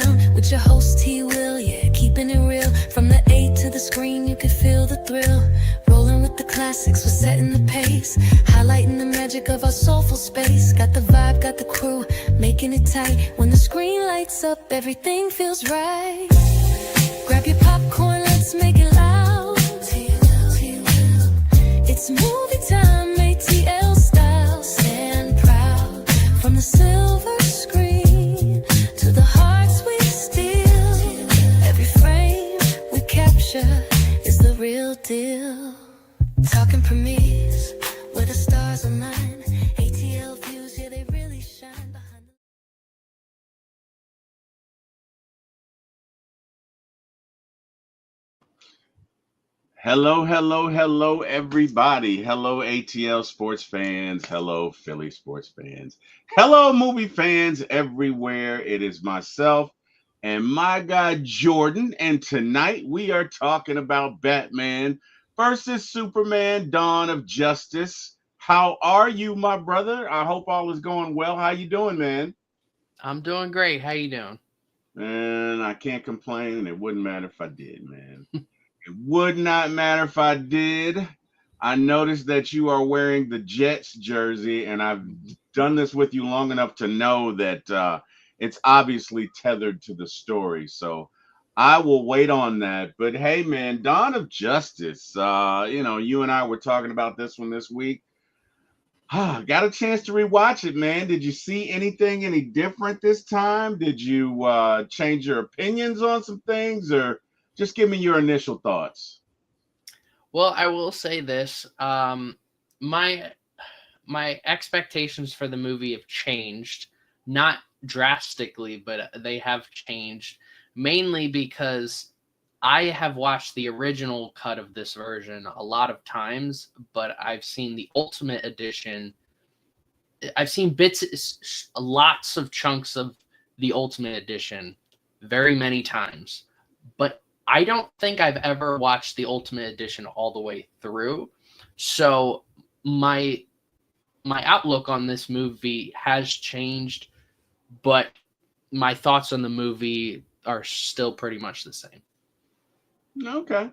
down with your host T Will, yeah, keeping it real. From the A to the screen, you can feel the thrill. Rolling with the classics, we're setting the pace, highlighting the magic of our soulful space. Got the vibe, got the crew, making it tight. When the screen lights up, everything feels right. Grab your popcorn, let's make it loud. It's movie time, ATL style. Stand proud. From the silver screen to the hearts we steal. Every frame we capture is the real deal. Talking premieres, where the stars align. ATL views, yeah, they really shine behind the... Hello, hello, hello, everybody. Hello, ATL sports fans. Hello, Philly sports fans. Hello, movie fans everywhere. It is myself and my guy Jordan. And tonight we are talking about Batman versus Superman: Dawn of Justice. How are you, my brother? I hope all is going well. How you doing, man? I'm doing great. How you doing? And I can't complain. It wouldn't matter if I did, man. It would not matter if I did. I noticed that you are wearing the Jets jersey, and I've done this with you long enough to know that it's obviously tethered to the story. So I will wait on that. But hey, man, Dawn of Justice. You and I were talking about this one this week. Got a chance to rewatch it, man. Did you see anything any different this time? Did you change your opinions on some things, or just give me your initial thoughts? Well, I will say this. My my expectations for the movie have changed, not drastically, but they have changed mainly because I have watched the original cut of this version a lot of times, but I've seen the Ultimate Edition. I've seen lots of chunks of the Ultimate Edition very many times, but I don't think I've ever watched the Ultimate Edition all the way through. So my my outlook on this movie has changed, but my thoughts on the movie are still pretty much the same. Okay.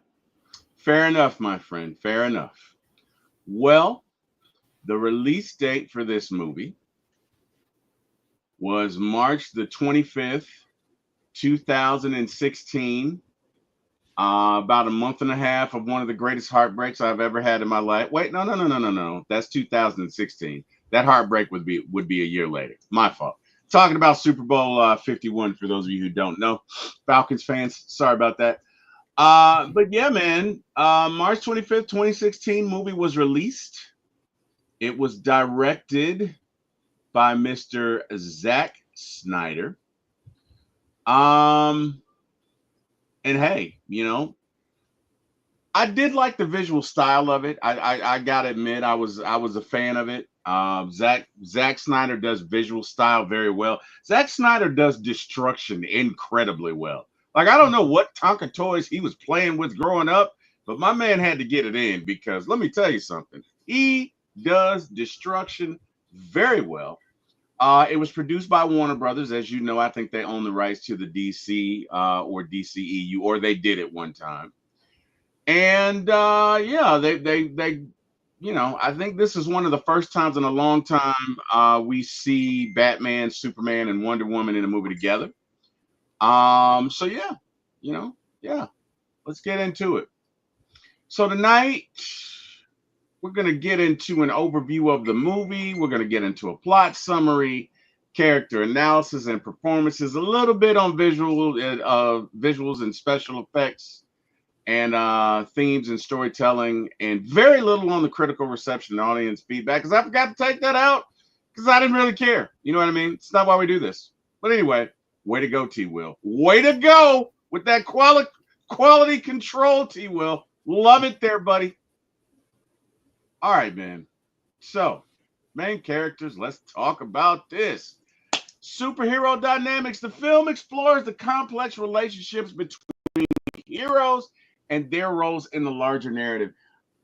Fair enough, my friend. Fair enough. Well, the release date for this movie was March the 25th, 2016. About a month and a half of one of the greatest heartbreaks I've ever had in my life. Wait, no, no, no, no, no, no. That's 2016. That heartbreak would be a year later. My fault. Talking about Super Bowl 51 for those of you who don't know, Falcons fans. Sorry about that. But yeah, man. March 25th, 2016, movie was released. It was directed by Mr. Zack Snyder. Um, and hey, I did like the visual style of it. I gotta admit, I was a fan of it. Zack Snyder does visual style very well. Zack Snyder does destruction incredibly well. Like I don't know what Tonka toys he was playing with growing up, but my man had to get it in because let me tell you something. He does destruction very well. It was produced by Warner Brothers, as you know. I think they own the rights to the DC or DCEU, or they did at one time. And yeah, I think this is one of the first times in a long time we see Batman, Superman, and Wonder Woman in a movie together. So yeah, yeah, let's get into it. So tonight we're gonna get into an overview of the movie. We're gonna get into a plot summary, character analysis, and performances. A little bit on visuals and special effects and themes and storytelling, and very little on the critical reception and audience feedback because I forgot to take that out because I didn't really care. You know what I mean? It's not why we do this. But anyway, way to go, T. Will. Way to go with that quality control, T. Will. Love it there, buddy. All right, man. So, main characters, let's talk about this. Superhero dynamics. The film explores the complex relationships between heroes and their roles in the larger narrative.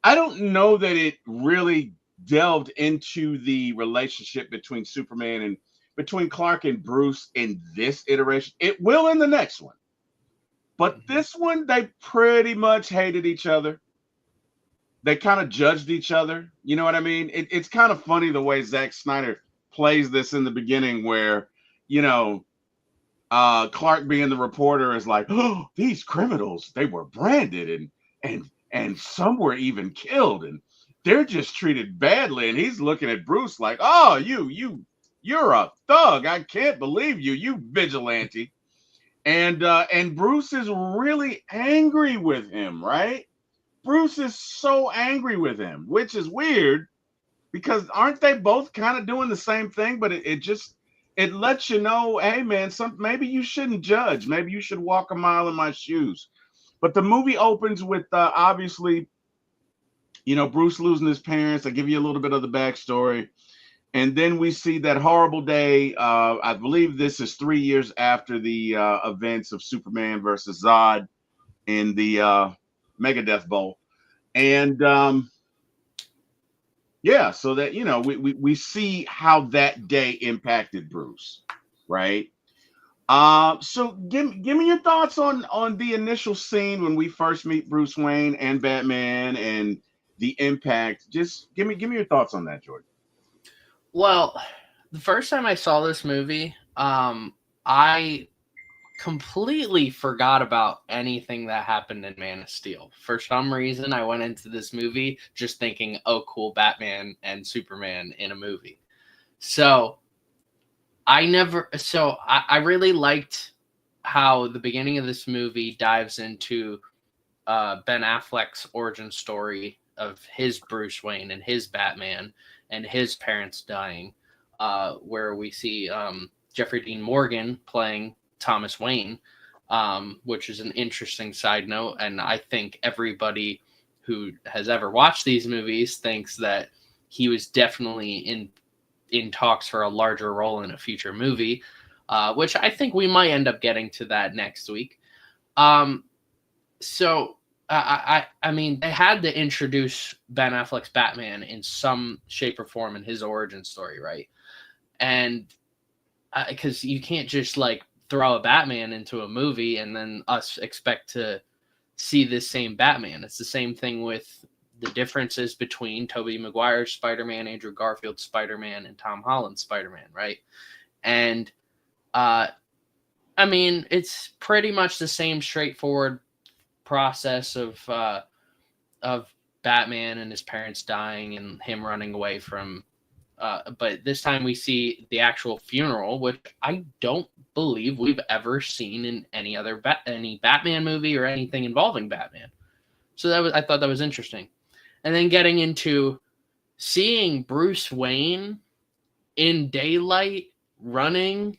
I don't know that it really delved into the relationship between Superman and between Clark and Bruce in this iteration. It will in the next one. But this one, they pretty much hated each other. They kind of judged each other. You know what I mean? It's kind of funny the way Zack Snyder plays this in the beginning where, you know, Clark being the reporter is like, oh, these criminals, they were branded and some were even killed and they're just treated badly. And he's looking at Bruce like, oh, you're a thug. I can't believe you vigilante. And Bruce is really angry with him, right? Bruce is so angry with him, which is weird because aren't they both kind of doing the same thing? But it lets you know, hey man, maybe you shouldn't judge. Maybe you should walk a mile in my shoes. But the movie opens with obviously, you know, Bruce losing his parents. I give you a little bit of the backstory. And then we see that horrible day. I believe this is 3 years after the events of Superman versus Zod in the Megadeth Bowl. And yeah, so that, you know, we see how that day impacted Bruce, right? So give me your thoughts on the initial scene when we first meet Bruce Wayne and Batman and the impact. Just give me your thoughts on that, Jordan. Well, the first time I saw this movie, I completely forgot about anything that happened in Man of Steel. For some reason, I went into this movie just thinking, oh, cool, Batman and Superman in a movie. So I really liked how the beginning of this movie dives into Ben Affleck's origin story of his Bruce Wayne and his Batman and his parents dying, where we see Jeffrey Dean Morgan playing Thomas Wayne, which is an interesting side note. And I think everybody who has ever watched these movies thinks that he was definitely in talks for a larger role in a future movie, which I think we might end up getting to that next week. So I mean, they had to introduce Ben Affleck's Batman in some shape or form in his origin story, right? And because you can't just like throw a Batman into a movie and then us expect to see this same Batman. It's the same thing with the differences between Tobey Maguire's Spider-Man, Andrew Garfield's Spider-Man, and Tom Holland's Spider-Man, right? And I mean, it's pretty much the same straightforward process of Batman and his parents dying and him running away from. But this time we see the actual funeral, which I don't believe we've ever seen in any other any Batman movie or anything involving Batman. So I thought that was interesting. And then getting into seeing Bruce Wayne in daylight running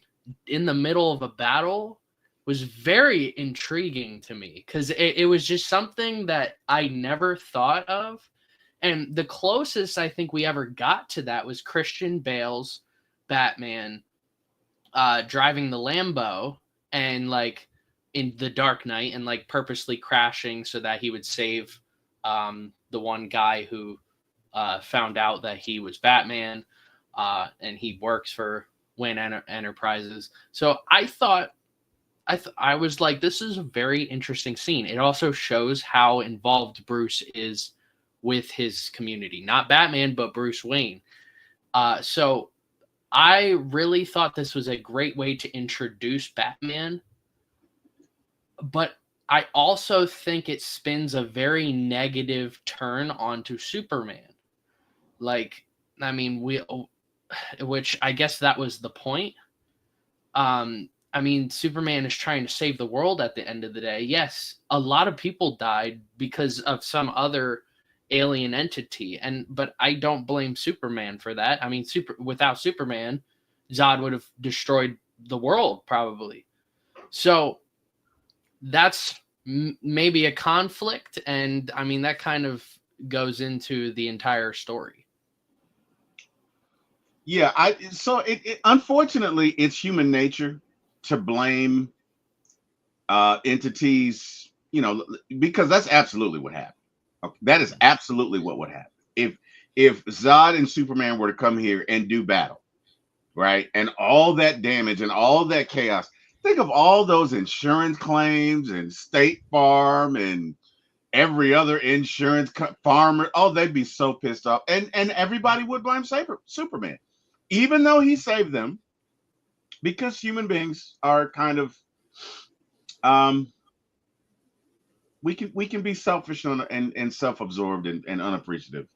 in the middle of a battle was very intriguing to me because it was just something that I never thought of. And the closest I think we ever got to that was Christian Bale's Batman driving the Lambo and like in The Dark Knight and like purposely crashing so that he would save the one guy who found out that he was Batman and he works for Wayne Enterprises. So I was like, this is a very interesting scene. It also shows how involved Bruce is with his community, not Batman, but Bruce Wayne. So I really thought this was a great way to introduce Batman, but I also think it spins a very negative turn onto Superman. Like, I mean, which I guess that was the point. I mean, Superman is trying to save the world at the end of the day. Yes, a lot of people died because of some other alien entity, but I don't blame Superman for that. I mean, without Superman, Zod would have destroyed the world probably. So that's maybe a conflict, and I mean that kind of goes into the entire story. Yeah, unfortunately it's human nature to blame entities, you know, because that's absolutely what happened. Okay, that is absolutely what would happen if Zod and Superman were to come here and do battle. right? And all that damage and all that chaos. Think of all those insurance claims and State Farm and every other insurance farmer. Oh, they'd be so pissed off, and everybody would blame Superman, even though he saved them, because human beings are kind of um we can be selfish and self-absorbed and unappreciative,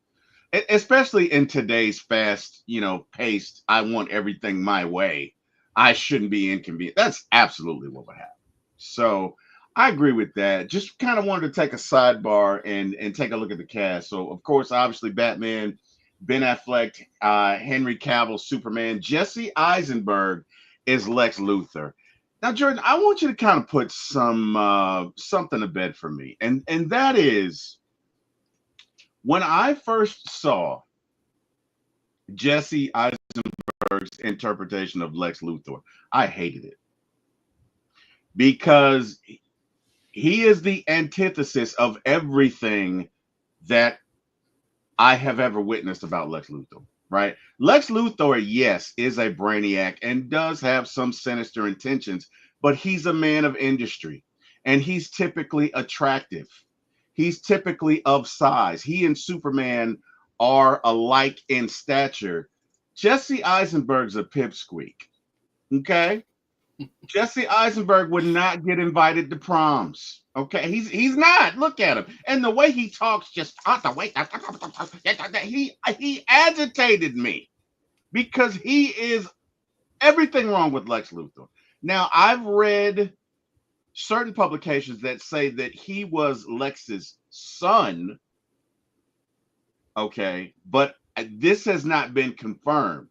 especially in today's fast, paced. I want everything my way. I shouldn't be inconvenient. That's absolutely what would happen. So I agree with that. Just kind of wanted to take a sidebar and take a look at the cast. So of course, obviously, Batman, Ben Affleck, Henry Cavill, Superman, Jesse Eisenberg is Lex Luthor. Now, Jordan, I want you to kind of put something to bed for me, and that is when I first saw Jesse Eisenberg's interpretation of Lex Luthor, I hated it because he is the antithesis of everything that I have ever witnessed about Lex Luthor, right? Lex Luthor, yes, is a brainiac and does have some sinister intentions, but he's a man of industry and he's typically attractive. He's typically of size. He and Superman are alike in stature. Jesse Eisenberg's a pipsqueak, okay? Jesse Eisenberg would not get invited to proms. Okay, he's not. Look at him, and the way he talks, just the way he agitated me because he is everything wrong with Lex Luthor. Now I've read certain publications that say that he was Lex's son. Okay, but this has not been confirmed.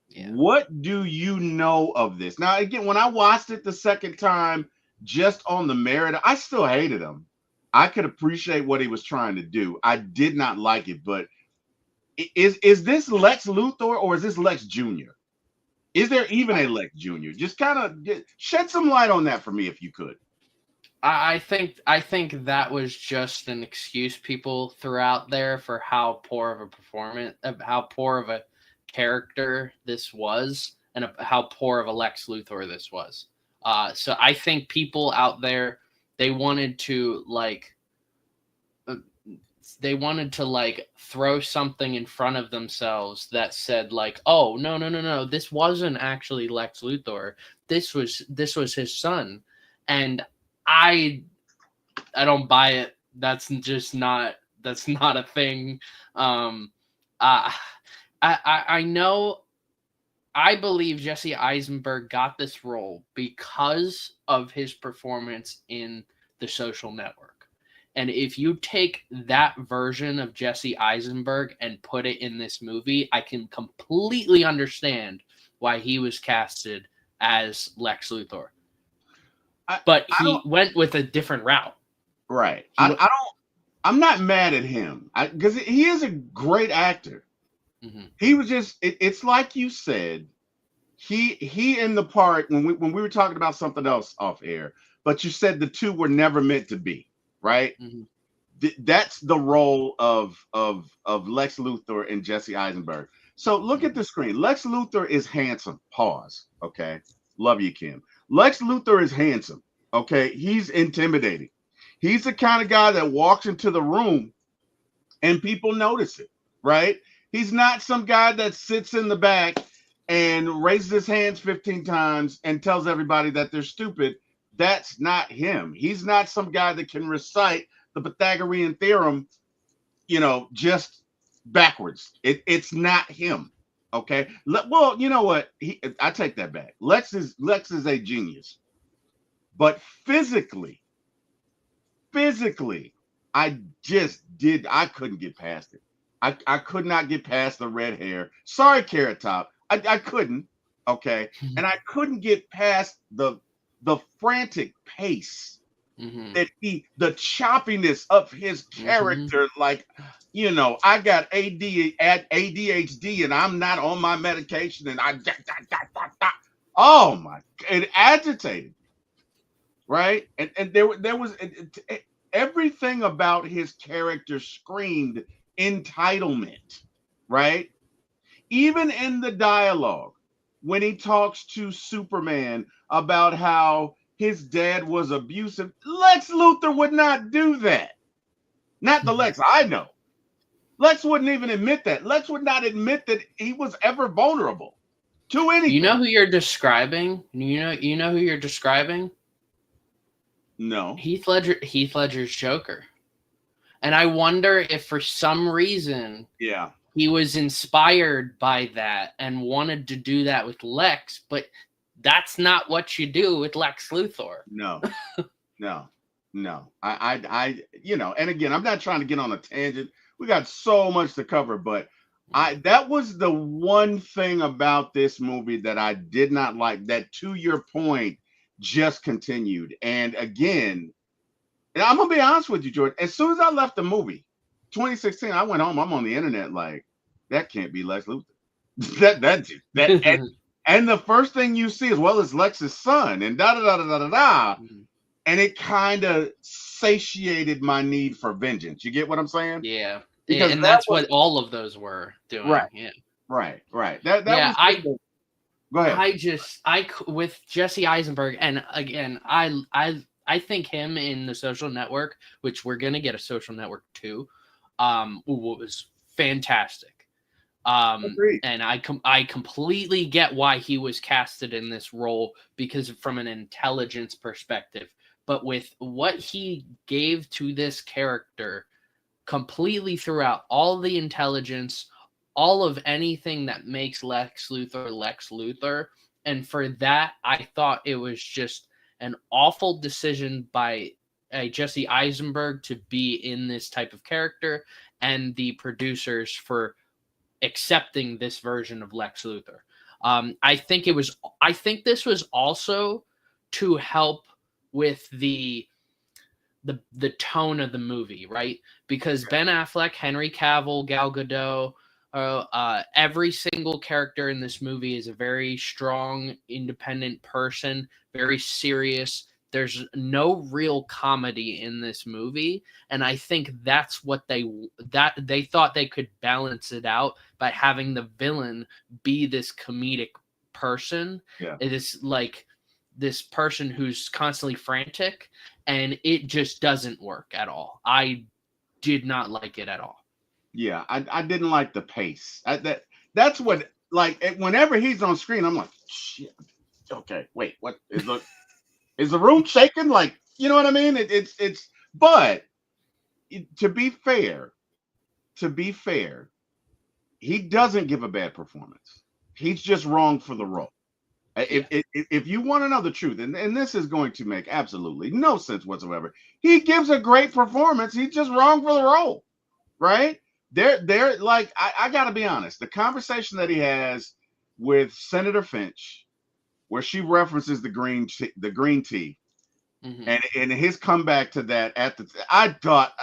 Yeah. What do you know of this? Now, again, when I watched it the second time, just on the merit, I still hated him. I could appreciate what he was trying to do. I did not like it, but is this Lex Luthor or is this Lex Jr.? Is there even a Lex Jr.? Just kind of shed some light on that for me, if you could. I think that was just an excuse people threw out there for how poor of a performance, how poor of a character this was, and how poor of a Lex Luthor this was. So I think people out there, they wanted to throw something in front of themselves that said like, oh, no, this wasn't actually Lex Luthor. This was his son. And I don't buy it. That's not a thing. I believe Jesse Eisenberg got this role because of his performance in The Social Network. And if you take that version of Jesse Eisenberg and put it in this movie, I can completely understand why he was casted as Lex Luthor. But he went with a different route. Right. I'm not mad at him because he is a great actor. Mm-hmm. He was just, it's like you said, he in the part when we were talking about something else off air, but you said the two were never meant to be, right? Mm-hmm. That's the role of Lex Luthor and Jesse Eisenberg. So look at the screen. Lex Luthor is handsome. Pause. Okay. Love you, Kim. Lex Luthor is handsome. Okay. He's intimidating. He's the kind of guy that walks into the room and people notice it, right? He's not some guy that sits in the back and raises his hands 15 times and tells everybody that they're stupid. That's not him. He's not some guy that can recite the Pythagorean theorem, just backwards. It's not him. Okay. Well, you know what? I take that back. Lex is a genius, but physically, I couldn't get past it. I could not get past the red hair. Sorry, Carrot Top. I couldn't. Okay. Mm-hmm. And I couldn't get past the frantic pace that the choppiness of his character. Mm-hmm. Like, I got ADHD and I'm not on my medication and oh my, it agitated me. Right. And there was everything about his character screamed entitlement, right? Even in the dialogue, when he talks to Superman about how his dad was abusive. Lex Luthor would not do that. Not the Lex I know. Lex wouldn't even admit that. Lex would not admit that he was ever vulnerable to anything. You know who you're describing? You know who you're describing? No. Heath Ledger's Joker. And I wonder if for some reason Yeah. he was inspired by that and wanted to do that with Lex, but that's not what you do with Lex Luthor. No. No. I and again, I'm not trying to get on a tangent. We got so much to cover, but that was the one thing about this movie that I did not like, that to your point just continued. And again, and I'm gonna be honest with you, Jordan. As soon as I left the movie, 2016, I went home. I'm on the internet like, that can't be Lex Luthor. and the first thing you see is, well, it's Lex's son, and da da da da da da. And it kind of satiated my need for vengeance. You get what I'm saying? Yeah. Because and that's what all of those were doing. Right. Yeah. Right. Go ahead. With Jesse Eisenberg, and again, I think him in The Social Network, which we're gonna get a Social Network 2, was fantastic. And I completely get why he was casted in this role, because from an intelligence perspective. But with what he gave to this character, completely throughout, all the intelligence, all of anything that makes Lex Luthor, and for that, I thought it was just an awful decision by Jesse Eisenberg to be in this type of character, and the producers for accepting this version of Lex Luthor. I think this was also to help with the tone of the movie, right? Because Ben Affleck, Henry Cavill, Gal Gadot, every single character in this movie is a very strong, independent person, very serious. There's no real comedy in this movie, and I think that's what they thought they could balance it out by having the villain be this comedic person. Yeah. It is like this person who's constantly frantic, and it just doesn't work at all. I did not like it at all. Yeah, I didn't like the pace. That's what, like, whenever he's on screen, I'm like, shit. Okay, wait, what is the room shaking? Like, you know what I mean? But to be fair, he doesn't give a bad performance. He's just wrong for the role. If you want to know the truth, and this is going to make absolutely no sense whatsoever, he gives a great performance. He's just wrong for the role, right? They're like, I got to be honest. The conversation that he has with Senator Finch, where she references the green tea, and his comeback to that I thought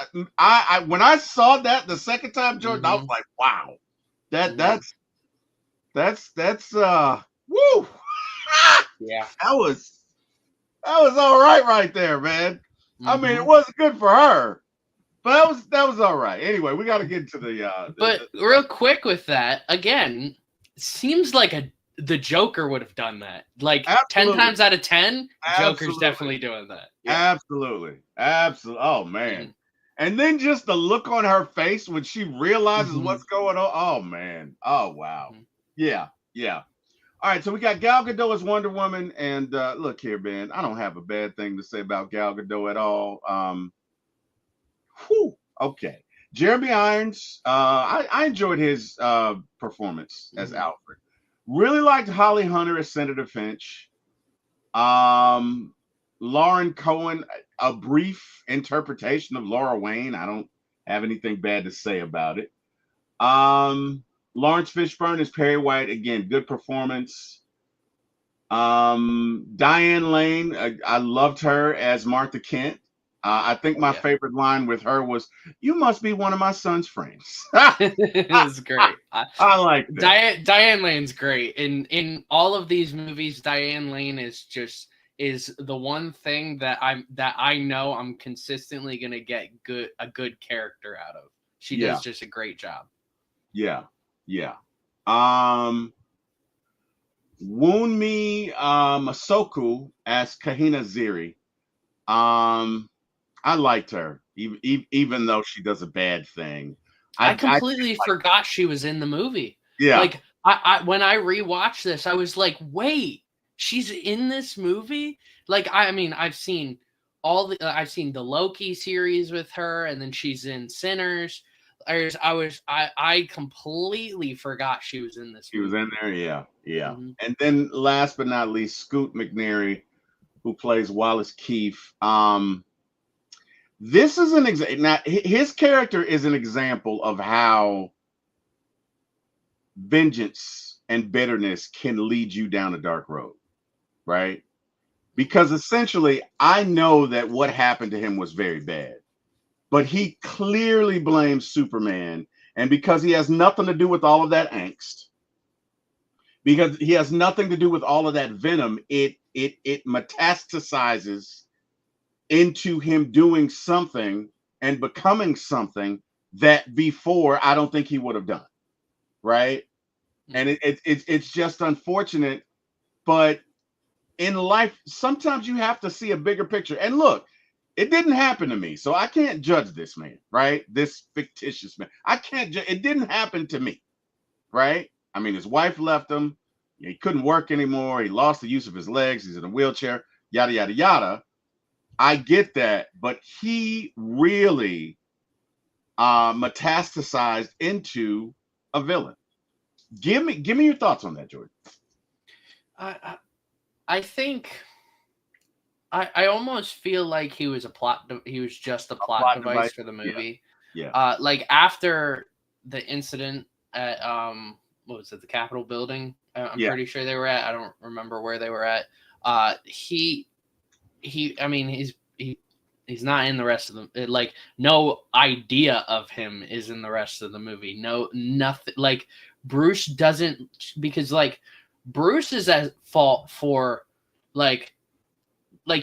when I saw that the second time, Jordan, I was like, wow, that's woo. Yeah, that was all right there, man. I mean, it wasn't good for her, but that was all right. Anyway, we got to get into the real quick with that again. Seems like the Joker would have done that. Like, absolutely. 10 times out of 10, Joker's definitely doing that. Yeah. Absolutely. Oh man. And then just the look on her face when she realizes what's going on. Oh man. Oh wow. Yeah. All right, so we got Gal Gadot as Wonder Woman, and look here, man, I don't have a bad thing to say about Gal Gadot at all. Okay. Jeremy Irons, I enjoyed his performance as Alfred. Really liked Holly Hunter as Senator Finch. Lauren Cohen, a brief interpretation of Laura Wayne. I don't have anything bad to say about it. Lawrence Fishburne as Perry White. Again, good performance. Diane Lane, I loved her as Martha Kent. I think my favorite line with her was, "You must be one of my son's friends." It was great. I like that. Diane Lane's great. In all of these movies, Diane Lane is the one thing that I know I'm consistently gonna get a good character out of. She does just a great job. Yeah. Wunmi Masoku as Kahina Ziri. I liked her, even though she does a bad thing. I I completely forgot she was in the movie. yeah, Like I when I rewatched this, I was like, wait, she's in this movie? Like I mean, I've seen the Loki series with her, and then she's in Sinners. I completely forgot she was in this she was movie. in there. Yeah, yeah. Mhm. And then last but not least, Scoot McNairy, who plays Wallace Keefe. This is an example. Now, his character is an example of how vengeance and bitterness can lead you down a dark road, right? Because essentially, I know that what happened to him was very bad, but he clearly blames Superman. And because he has nothing to do with all of that angst, because he has nothing to do with all of that venom, it metastasizes into him doing something and becoming something that before I don't think he would have done, right? And it's just unfortunate, but in life, sometimes you have to see a bigger picture. And look, it didn't happen to me, so I can't judge this man, right? This fictitious man. I can't. It didn't happen to me, right? I mean, his wife left him. He couldn't work anymore. He lost the use of his legs. He's in a wheelchair. Yada yada yada. I get that, but he really metastasized into a villain. Give me your thoughts on that, Jordan. I think I almost feel like he was he was just a plot device for the movie. Yeah. Like after the incident at what was it, the Capitol building? I'm pretty sure they were at. I don't remember where they were at. He I mean he's not in the rest of the, like, no idea of him is in the rest of the movie. No, nothing. Like Bruce doesn't, because like Bruce is at fault for like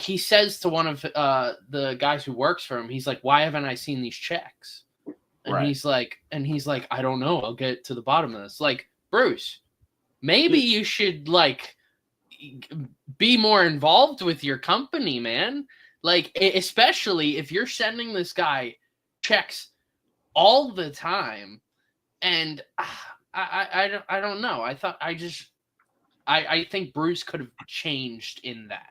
he says to one of the guys who works for him, he's like, why haven't I seen these checks? And Right. he's like, I don't know. I'll get to the bottom of this. Like, Bruce, maybe you should like be more involved with your company, man. Like, especially if you're sending this guy checks all the time. And I don't know. I think Bruce could have changed in that.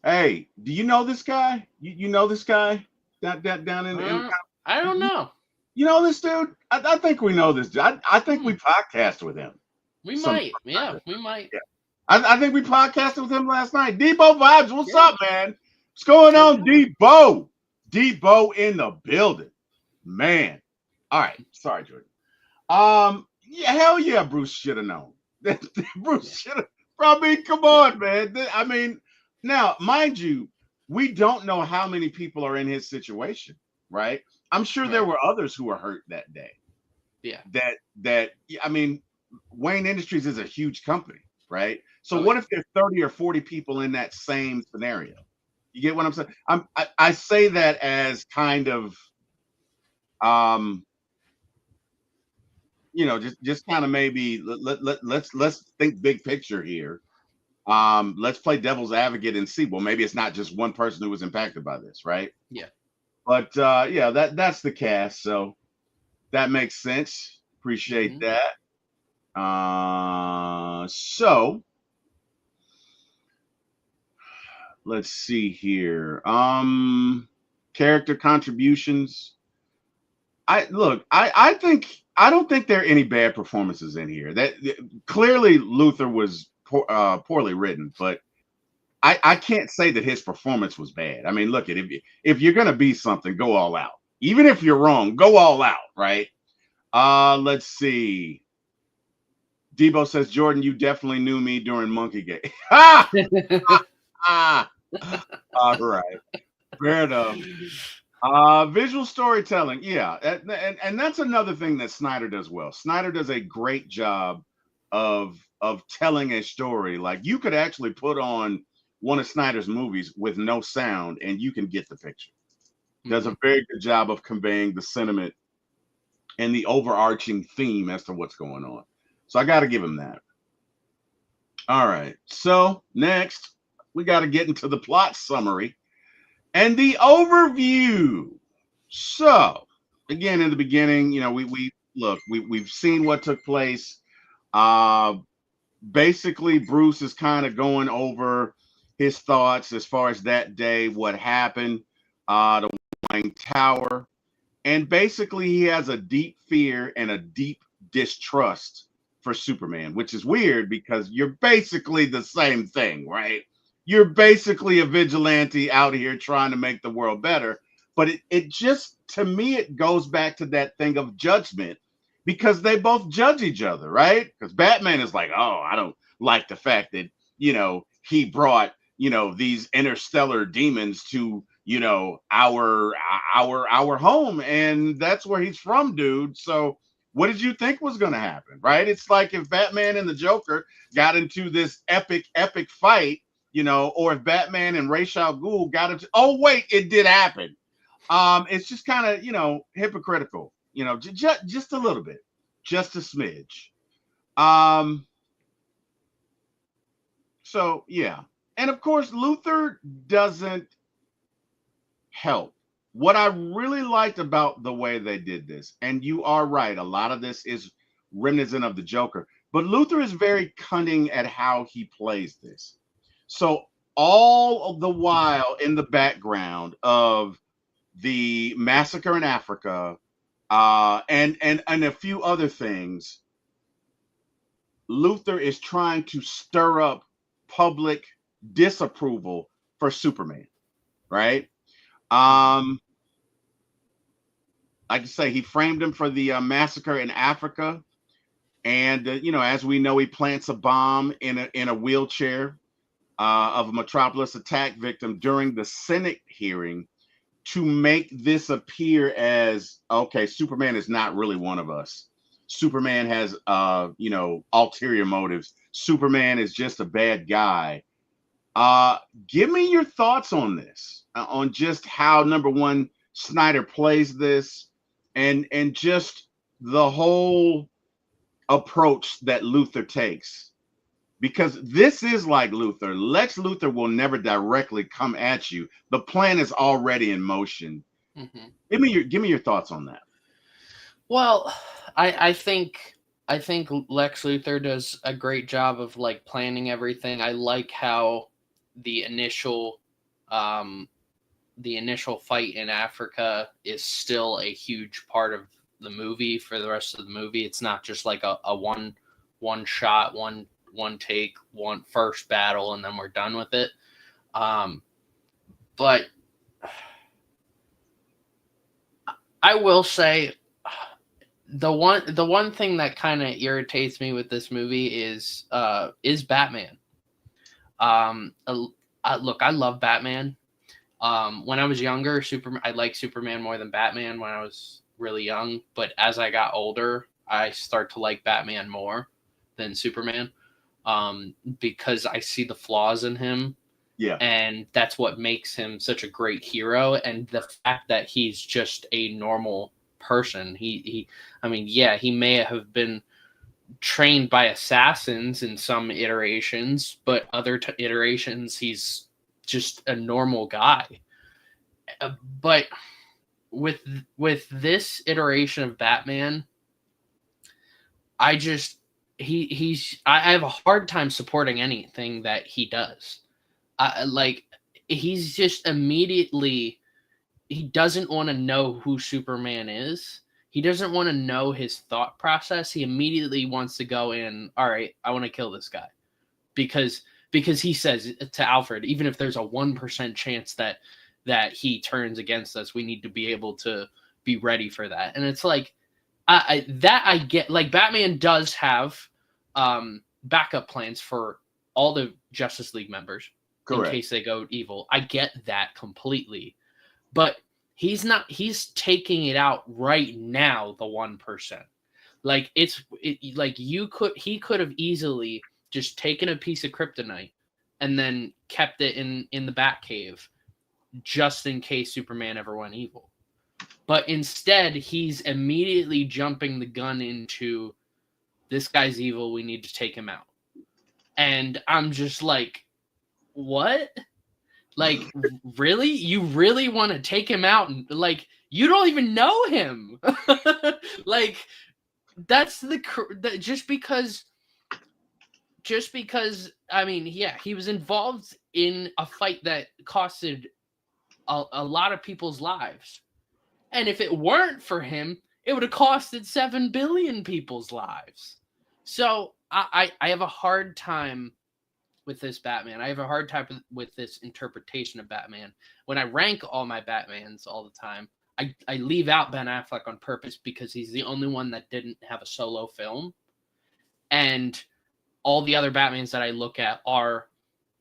Hey, do you know this guy? You know this guy down in I don't know. You know this dude? I think we know this dude. I think we podcast with him. We might. Yeah, we might. Yeah. I think we podcasted with him last night. Debo Vibes, what's up, man? What's going on, Debo? Debo in the building, man. All right, sorry, Jordan. Yeah, hell yeah, Bruce should have known. Bruce should have. I mean, come on, man. I mean, now, mind you, we don't know how many people are in his situation, right? I'm sure there were others who were hurt that day. Yeah. That I mean, Wayne Industries is a huge company, right? So what if there's 30 or 40 people in that same scenario? You get what I'm saying? I say that as kind of you know, just kind of maybe let's think big picture here. Let's play devil's advocate and see. Well, maybe it's not just one person who was impacted by this, right? Yeah. But yeah, that's the cast. So that makes sense. Appreciate that. So let's see here. Character contributions. I don't think there are any bad performances in here. That clearly Luther was poorly written, but I can't say that his performance was bad. I mean, look, if you're gonna be something, go all out. Even if you're wrong, go all out, right? Let's see. Debo says, Jordan, you definitely knew me during Monkey Gate. All right. Fair enough. Visual storytelling, yeah, and that's another thing that Snyder does well. Snyder does a great job of telling a story. Like, you could actually put on one of Snyder's movies with no sound and you can get the picture. Does a very good job of conveying the sentiment and the overarching theme as to what's going on. So I got to give him that. All right. So next, we got to get into the plot summary and the overview. So again, in the beginning, we look, we've seen what took place. Uh, Basically, Bruce is kind of going over his thoughts as far as that day, what happened, the Wayne Tower, and basically he has a deep fear and a deep distrust for Superman, which is weird because you're basically the same thing, right? You're basically a vigilante out here trying to make the world better. But it just, to me, it goes back to that thing of judgment because they both judge each other, right? Because Batman is like, oh, I don't like the fact that, he brought, these interstellar demons to, our home. And that's where he's from, dude. So what did you think was going to happen, right? It's like if Batman and the Joker got into this epic fight, or if Batman and Ra's al Ghul got into, oh, wait, it did happen. It's just kind of, hypocritical, just a little bit, just a smidge. So yeah. And of course, Luthor doesn't help. What I really liked about the way they did this, and you are right, a lot of this is reminiscent of the Joker, but Luthor is very cunning at how he plays this. So all of the while in the background of the massacre in Africa, and a few other things, Luthor is trying to stir up public disapproval for Superman, right? Like I say, he framed him for the massacre in Africa, and as we know, he plants a bomb in a wheelchair of a Metropolis attack victim during the Senate hearing to make this appear as, okay, Superman is not really one of us. Superman has ulterior motives. Superman is just a bad guy. Give me your thoughts on this, on just how, number one, Snyder plays this, and just the whole approach that Luthor takes. Because this is like Luthor. Lex Luthor will never directly come at you. The plan is already in motion. Mm-hmm. Give me your thoughts on that. Well, I think Lex Luthor does a great job of like planning everything. I like how the initial fight in Africa is still a huge part of the movie for the rest of the movie. It's not just like a one shot, one take, one first battle, and then we're done with it. But I will say the one thing that kind of irritates me with this movie is Batman. Look, I love Batman. When I was younger, I liked Superman more than Batman when I was really young. But as I got older, I start to like Batman more than Superman, because I see the flaws in him. Yeah. And that's what makes him such a great hero. And the fact that he's just a normal person. He may have been trained by assassins in some iterations, but other iterations he's just a normal guy. But with this iteration of Batman, I have a hard time supporting anything that he does. He's just immediately, he doesn't want to know who Superman is. He doesn't want to know his thought process. He immediately wants to go in, all right, I want to kill this guy. Because he says to Alfred, even if there's a 1% chance that he turns against us, we need to be able to be ready for that. And it's like, I get, like, Batman does have backup plans for all the Justice League members. Correct. In case they go evil. I get that completely. But he's taking it out right now, the 1%. Like, he could have easily just taken a piece of kryptonite and then kept it in the Batcave just in case Superman ever went evil. But instead, he's immediately jumping the gun into, this guy's evil, we need to take him out. And I'm just like, what? Like, really? You really want to take him out? And like, you don't even know him. Like, that's just because I mean, yeah, he was involved in a fight that costed a lot of people's lives. And if it weren't for him, it would have costed 7 billion people's lives. So I have a hard time with this Batman. I have a hard time with this interpretation of Batman. When I rank all my Batmans all the time, I leave out Ben Affleck on purpose because he's the only one that didn't have a solo film. And all the other Batmans that I look at are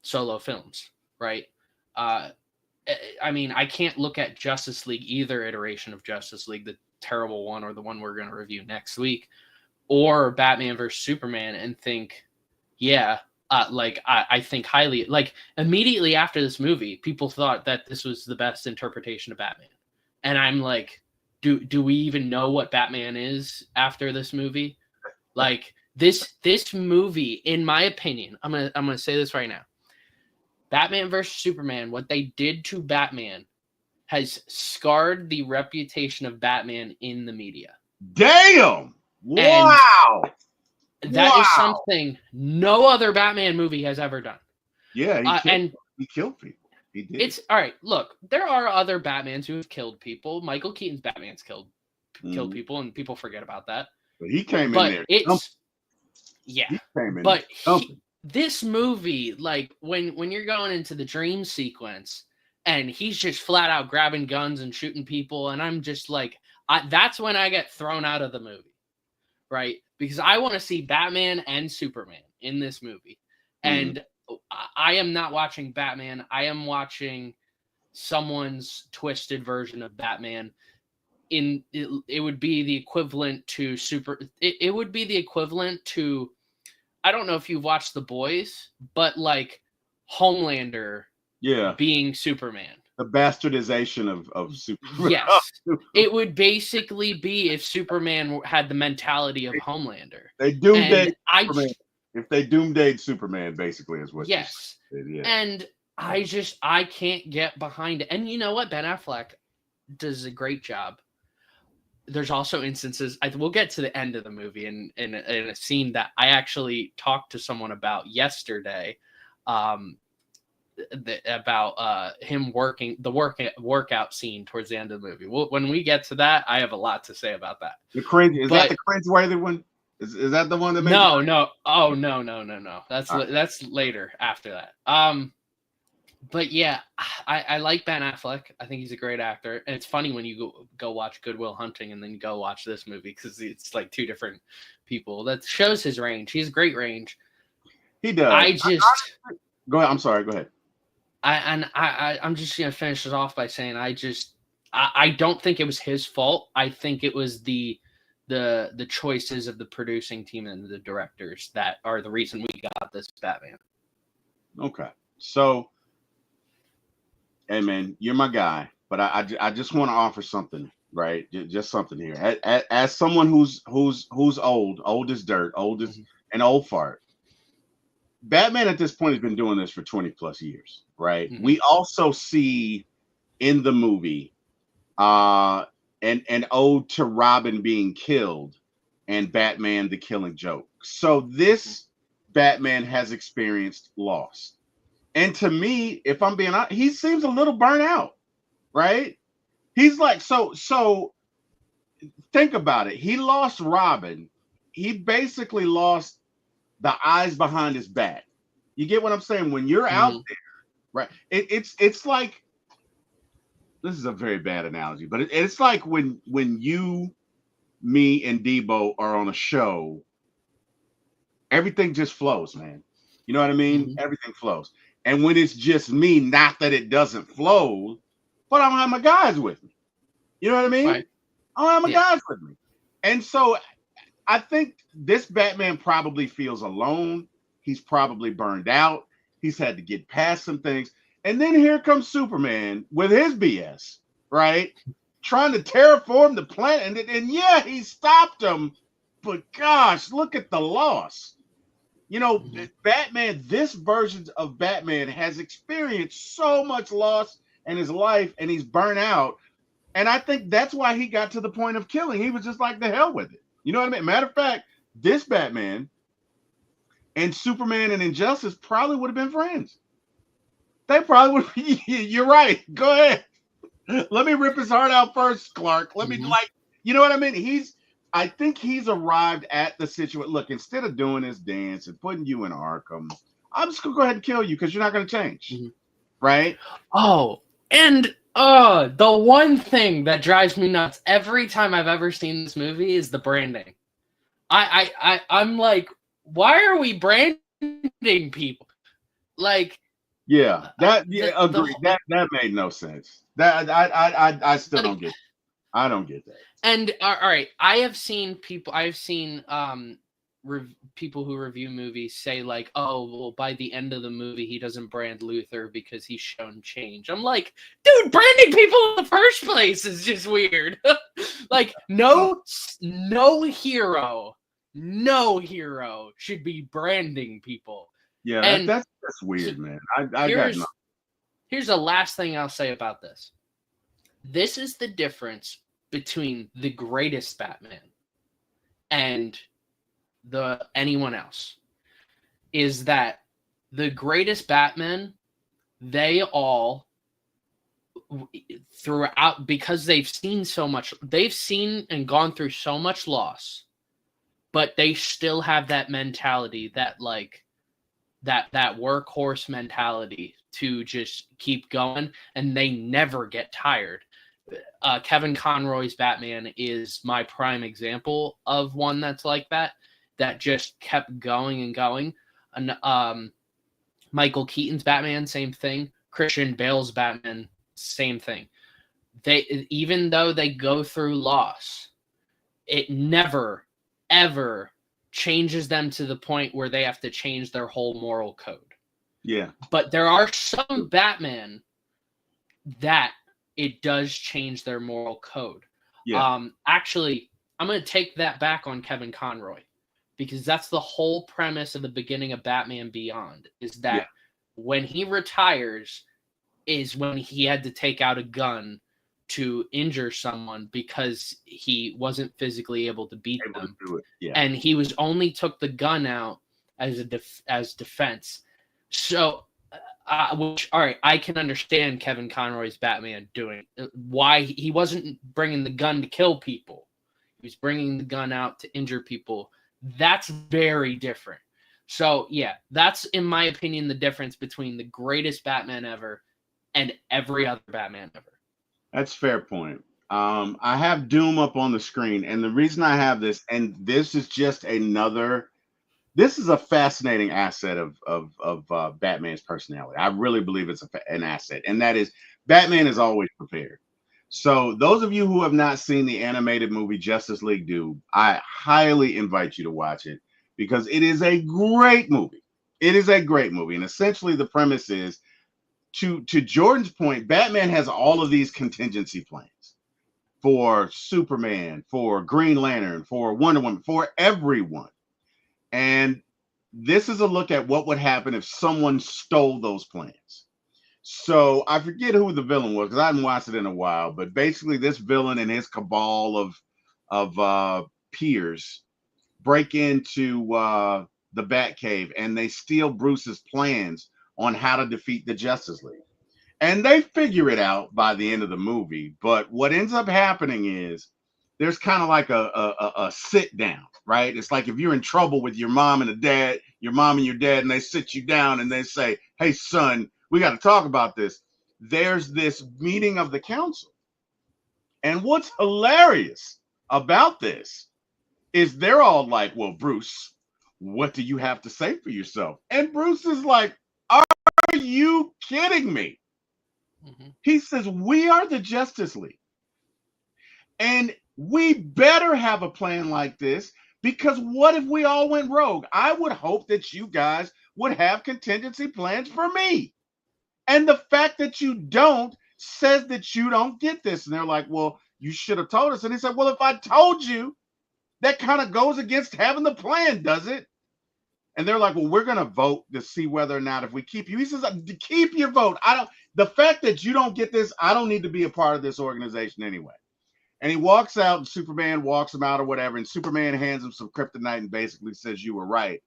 solo films, right? I mean, I can't look at Justice League, either iteration of Justice League, the terrible one or the one we're going to review next week, or Batman versus Superman and think, yeah, I think highly. Like, immediately after this movie, people thought that this was the best interpretation of Batman. And I'm like, do we even know what Batman is after this movie? Like, this movie, in my opinion, I'm gonna say this right now. Batman versus Superman, what they did to Batman has scarred the reputation of Batman in the media. Damn! Wow! That is something no other Batman movie has ever done. Yeah, he killed people. He did. It's all right. Look, there are other Batmans who have killed people. Michael Keaton's Batman's killed people, and people forget about that. But he came in there. This movie, like when you're going into the dream sequence and he's just flat out grabbing guns and shooting people, and I'm just like, that's when I get thrown out of the movie, right? Because I want to see Batman and Superman in this movie, and I am not watching Batman. I am watching someone's twisted version of Batman. It would be the equivalent to it would be the equivalent to, I don't know if you've watched The Boys, but like Homelander being Superman. The bastardization of Superman. Yes. It would basically be if Superman had the mentality of Homelander. They doomsday Superman. If they doomsdayed Superman, basically, is what. Yes. Yeah. And I can't get behind it. And you know what? Ben Affleck does a great job. There's also instances, we'll get to the end of the movie in a scene that I actually talked to someone about yesterday, about him working the workout scene towards the end of the movie. When we get to that, I have a lot to say about that. The cringe, that the cringe-worthy one? Is that the one that? No. Oh, no. That's later after that. But yeah, I like Ben Affleck. I think he's a great actor. And it's funny when you go watch Good Will Hunting and then go watch this movie, because it's like two different people. That shows his range. He has great range. He does. Go ahead. I'm sorry. Go ahead. I'm just gonna finish this off by saying I don't think it was his fault. I think it was the choices of the producing team and the directors that are the reason we got this Batman. Okay, so, hey man, you're my guy, but I just want to offer something, right? Just something here. As someone who's old as dirt, old as an old fart. Batman at this point has been doing this for 20 plus years, right? Mm-hmm. We also see in the movie an ode to Robin being killed and Batman the Killing Joke. So this Batman has experienced loss. And to me, if I'm being honest, he seems a little burnt out, right? He's like, so think about it. He lost Robin. He basically lost the eyes behind his back. You get what I'm saying? When you're out there, right? It's like, this is a very bad analogy, but it's like when you, me, and Debo are on a show, everything just flows, man. You know what I mean? Mm-hmm. Everything flows. And when it's just me, not that it doesn't flow, but I don't have my guys with me. You know what I mean? Right. I don't have my guys with me. And so I think this Batman probably feels alone. He's probably burned out. He's had to get past some things. And then here comes Superman with his BS, right? Trying to terraform the planet. And yeah, he stopped him. But gosh, look at the loss. You know, Mhm. Batman, this version of Batman has experienced so much loss in his life and he's burnt out. And I think that's why he got to the point of killing. He was just like, the hell with it. You know what I mean? Matter of fact, this Batman and Superman and Injustice probably would have been friends. They probably would. You're right. Go ahead. Let me rip his heart out first, Clark. Let me Mhm. like, you know what I mean? I think he's arrived at the situation. Look, instead of doing this dance and putting you in Arkham, I'm just gonna go ahead and kill you because you're not gonna change, Mhm. right? Oh, and the one thing that drives me nuts every time I've ever seen this movie is the branding. I'm like, why are we branding people? Like Yeah, the agreed. That made no sense. That I still don't like get. I don't get that. and all right, I've seen people who review movies say like, oh well, by the end of the movie he doesn't brand Luther because he's shown change. I'm like, dude, branding people in the first place is just weird. Like Uh, no hero should be branding people. yeah, And that's so weird, man. I got no. here's the last thing I'll say about this. This is the difference between the greatest Batman and the anyone else, is that the greatest Batman, they all throughout, because they've seen and gone through so much loss, but they still have that mentality, that like that workhorse mentality to just keep going, and they never get tired. Kevin Conroy's Batman is my prime example of one that's like that just kept going and going. And Michael Keaton's Batman, same thing. Christian Bale's Batman, same thing. They, even though they go through loss, it never ever changes them to the point where they have to change their whole moral code. Yeah, But there are some Batman that it does change their moral code. yeah, Actually, I'm going to take that back on Kevin Conroy, because that's the whole premise of the beginning of Batman Beyond, is yeah. that when he retires is when he had to take out a gun to injure someone because he wasn't physically able to beat Able to them, do it. Yeah, and he was only took the gun out as as defense. So which, all right, I can understand Kevin Conroy's Batman doing why he wasn't bringing the gun to kill people. He was bringing the gun out to injure people. That's very different. So yeah, that's in my opinion the difference between the greatest Batman ever and every other Batman ever. that's a fair point. I have Doom up on the screen, and the reason I have this, and this is just another. This is a fascinating asset of Batman's personality. I really believe it's an asset, and that is Batman is always prepared. So those of you who have not seen the animated movie Justice League Doom, I highly invite you to watch it because it is a great movie. It is a great movie, and essentially the premise is to Jordan's point, Batman has all of these contingency plans for Superman, for Green Lantern, for Wonder Woman, for everyone. And this is a look at what would happen if someone stole those plans. So I forget who the villain was because I haven't watched it in a while, but basically this villain and his cabal of peers break into the Batcave and they steal Bruce's plans on how to defeat the Justice League. And they figure it out by the end of the movie. But what ends up happening is there's kind of like a sit down, right? It's like if you're in trouble with your mom and your mom and your dad, and they sit you down and they say, "Hey, son, we got to talk about this." There's this meeting of the council. And what's hilarious about this is they're all like, "Well, Bruce, what do you have to say for yourself?" And Bruce is like, "Are you kidding me?" Mm-hmm. He says, "We are the Justice League. And we better have a plan like this because what if we all went rogue? I would hope that you guys would have contingency plans for me. And the fact that you don't says that you don't get this." And they're like, "Well, you should have told us." And he said, "Well, if I told you, that kind of goes against having the plan, does it?" And they're like, well, we're going to vote to see whether or not if we keep you. He says, keep your vote. The fact that you don't get this, I don't need to be a part of this organization anyway. And he walks out, and Superman walks him out or whatever. And Superman hands him some kryptonite and basically says, you were right.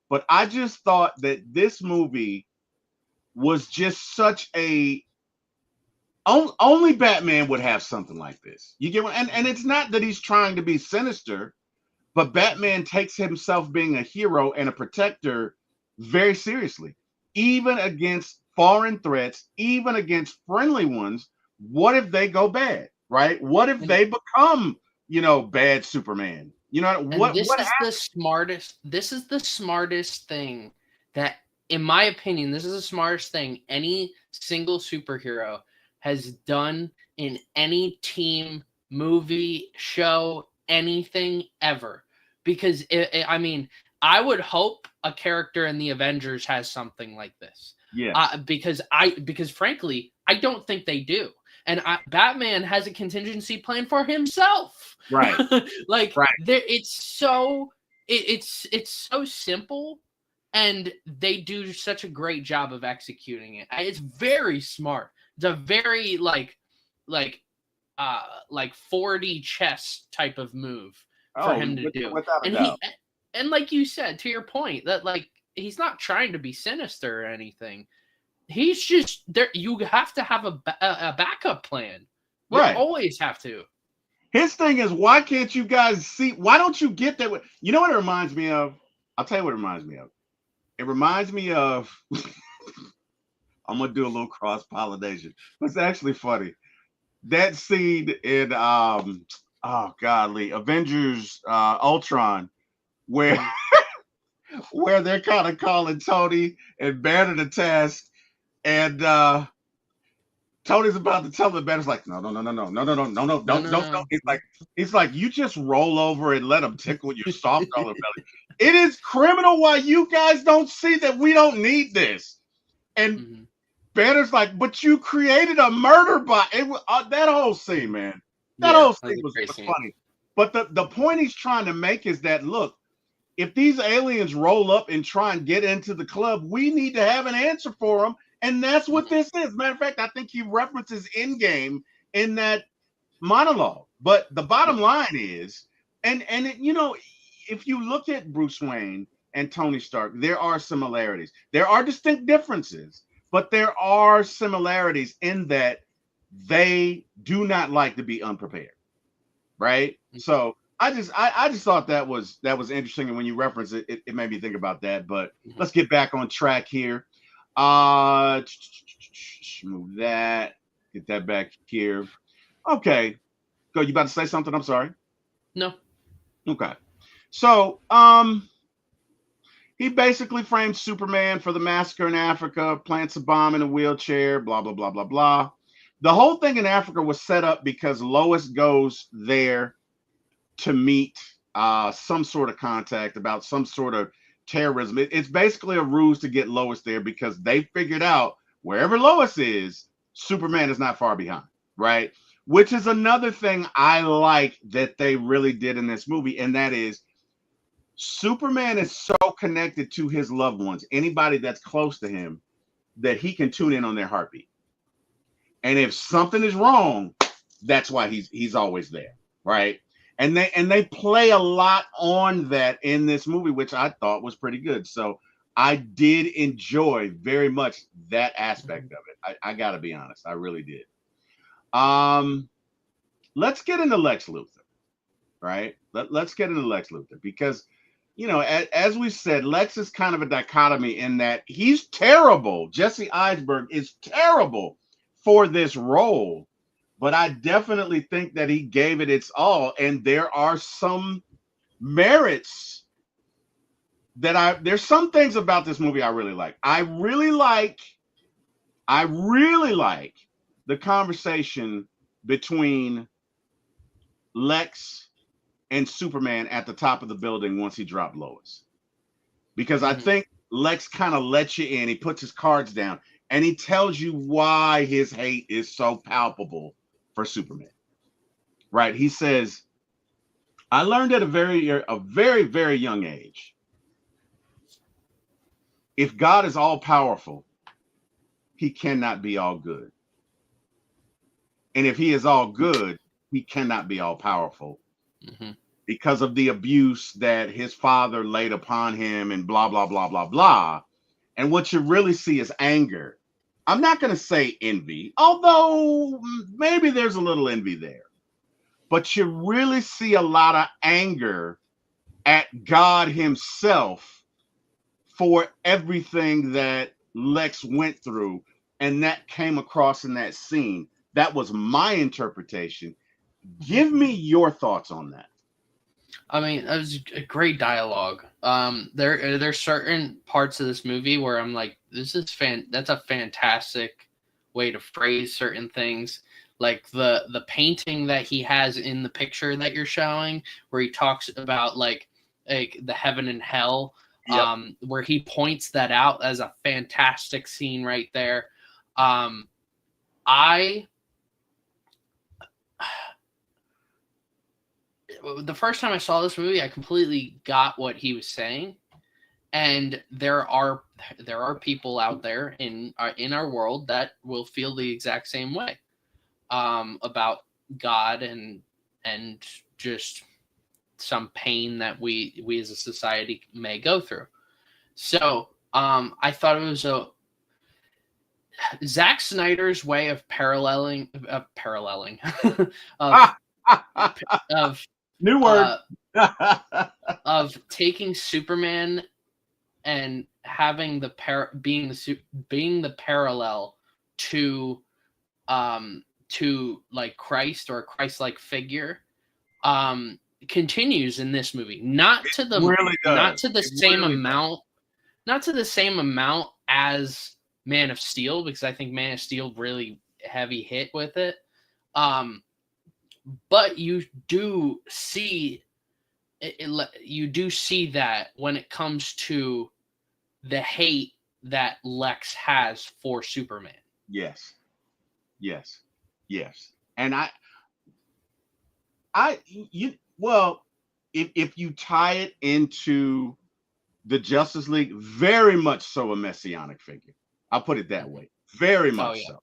But I just thought that this movie was just such a, only Batman would have something like this. You get what? And it's not that he's trying to be sinister, but Batman takes himself being a hero and a protector very seriously, even against foreign threats, even against friendly ones. What if they go bad, right? What if they become, bad Superman? This is the smartest thing that, in my opinion, this is the smartest thing any single superhero has done in any team, movie, show, anything ever. Because I would hope a character in the Avengers has something like this. Yeah. Because frankly, I don't think they do. And Batman has a contingency plan for himself. Right. It's so simple, and they do such a great job of executing it. It's very smart. It's a very like 4D chess type of move for him to do. And like you said, to your point, that he's not trying to be sinister or anything. He's just there. You have to have a backup plan. You always have to. His thing is, why can't you guys see? Why don't you get that? You know what it reminds me of? I'll tell you what it reminds me of. It reminds me of. I'm gonna do a little cross pollination. It's actually funny. That scene in Avengers Ultron, where where they're kind of calling Tony and Banner to task, and Tony's about to tell the Banner's like, no, don't. He's like, you just roll over and let them tickle your soft color belly. It is criminal why you guys don't see that we don't need this. And Banner's like, but you created a murder bot. That whole scene, man. That whole scene was funny. But the point he's trying to make is that, look, if these aliens roll up and try and get into the club, we need to have an answer for them. And that's what this is. Matter of fact, I think he references Endgame in that monologue. But the bottom line is, if you look at Bruce Wayne and Tony Stark, there are similarities. There are distinct differences, but there are similarities in that they do not like to be unprepared, right? So I just thought that was interesting, and when you reference it, it made me think about that. But let's get back on track here. Move that. Get that back here. Okay, go. You about to say something? I'm sorry. No. Okay. So he basically frames Superman for the massacre in Africa, plants a bomb in a wheelchair, blah, blah, blah, blah, blah. The whole thing in Africa was set up because Lois goes there to meet some sort of contact about some sort of terrorism. It's basically a ruse to get Lois there because they figured out wherever Lois is, Superman is not far behind, right? Which is another thing I like that they really did in this movie, and that is Superman is so connected to his loved ones, anybody that's close to him, that he can tune in on their heartbeat. And if something is wrong, that's why he's always there, right? And they play a lot on that in this movie, which I thought was pretty good. So I did enjoy very much that aspect of it. I got to be honest, I really did. Let's get into Lex Luthor, right? Let's get into Lex Luthor because, as we said, Lex is kind of a dichotomy in that he's terrible. Jesse Eisenberg is terrible for this role, but I definitely think that he gave it its all. And there are some merits there's some things about this movie I really like. I really like the conversation between Lex and Superman at the top of the building once he dropped Lois. Because I think Lex kind of lets you in. He puts his cards down and he tells you why his hate is so palpable for Superman. Right? He says, I learned at a very, very young age If God is all powerful, he cannot be all good. And if he is all good, he cannot be all powerful Mhm. because of the abuse that his father laid upon him and blah, blah, blah, blah, blah. And what you really see is anger. I'm not going to say envy, although maybe there's a little envy there. But you really see a lot of anger at God himself for everything that Lex went through. And that came across in that scene. That was my interpretation. Give me your thoughts on that. I mean, it was a great dialogue. There's certain parts of this movie where I'm like, this is that's a fantastic way to phrase certain things. Like the painting that he has in the picture that you're showing, where he talks about like the heaven and hell, Yep. where he points that out as a fantastic scene right there. The first time I saw this movie, I completely got what he was saying, and there are people out there in our world that will feel the exact same way about God and just some pain that we as a society may go through. So I thought it was Zack Snyder's way of paralleling of New word. of taking Superman and having being the parallel to like Christ or a Christ-like figure continues in this movie. Not to the same amount as Man of Steel, because I think Man of Steel really heavy hit with it. But you do see that when it comes to the hate that Lex has for Superman. Yes. And if you tie it into the Justice League, very much so a messianic figure. I'll put it that way. Very much so.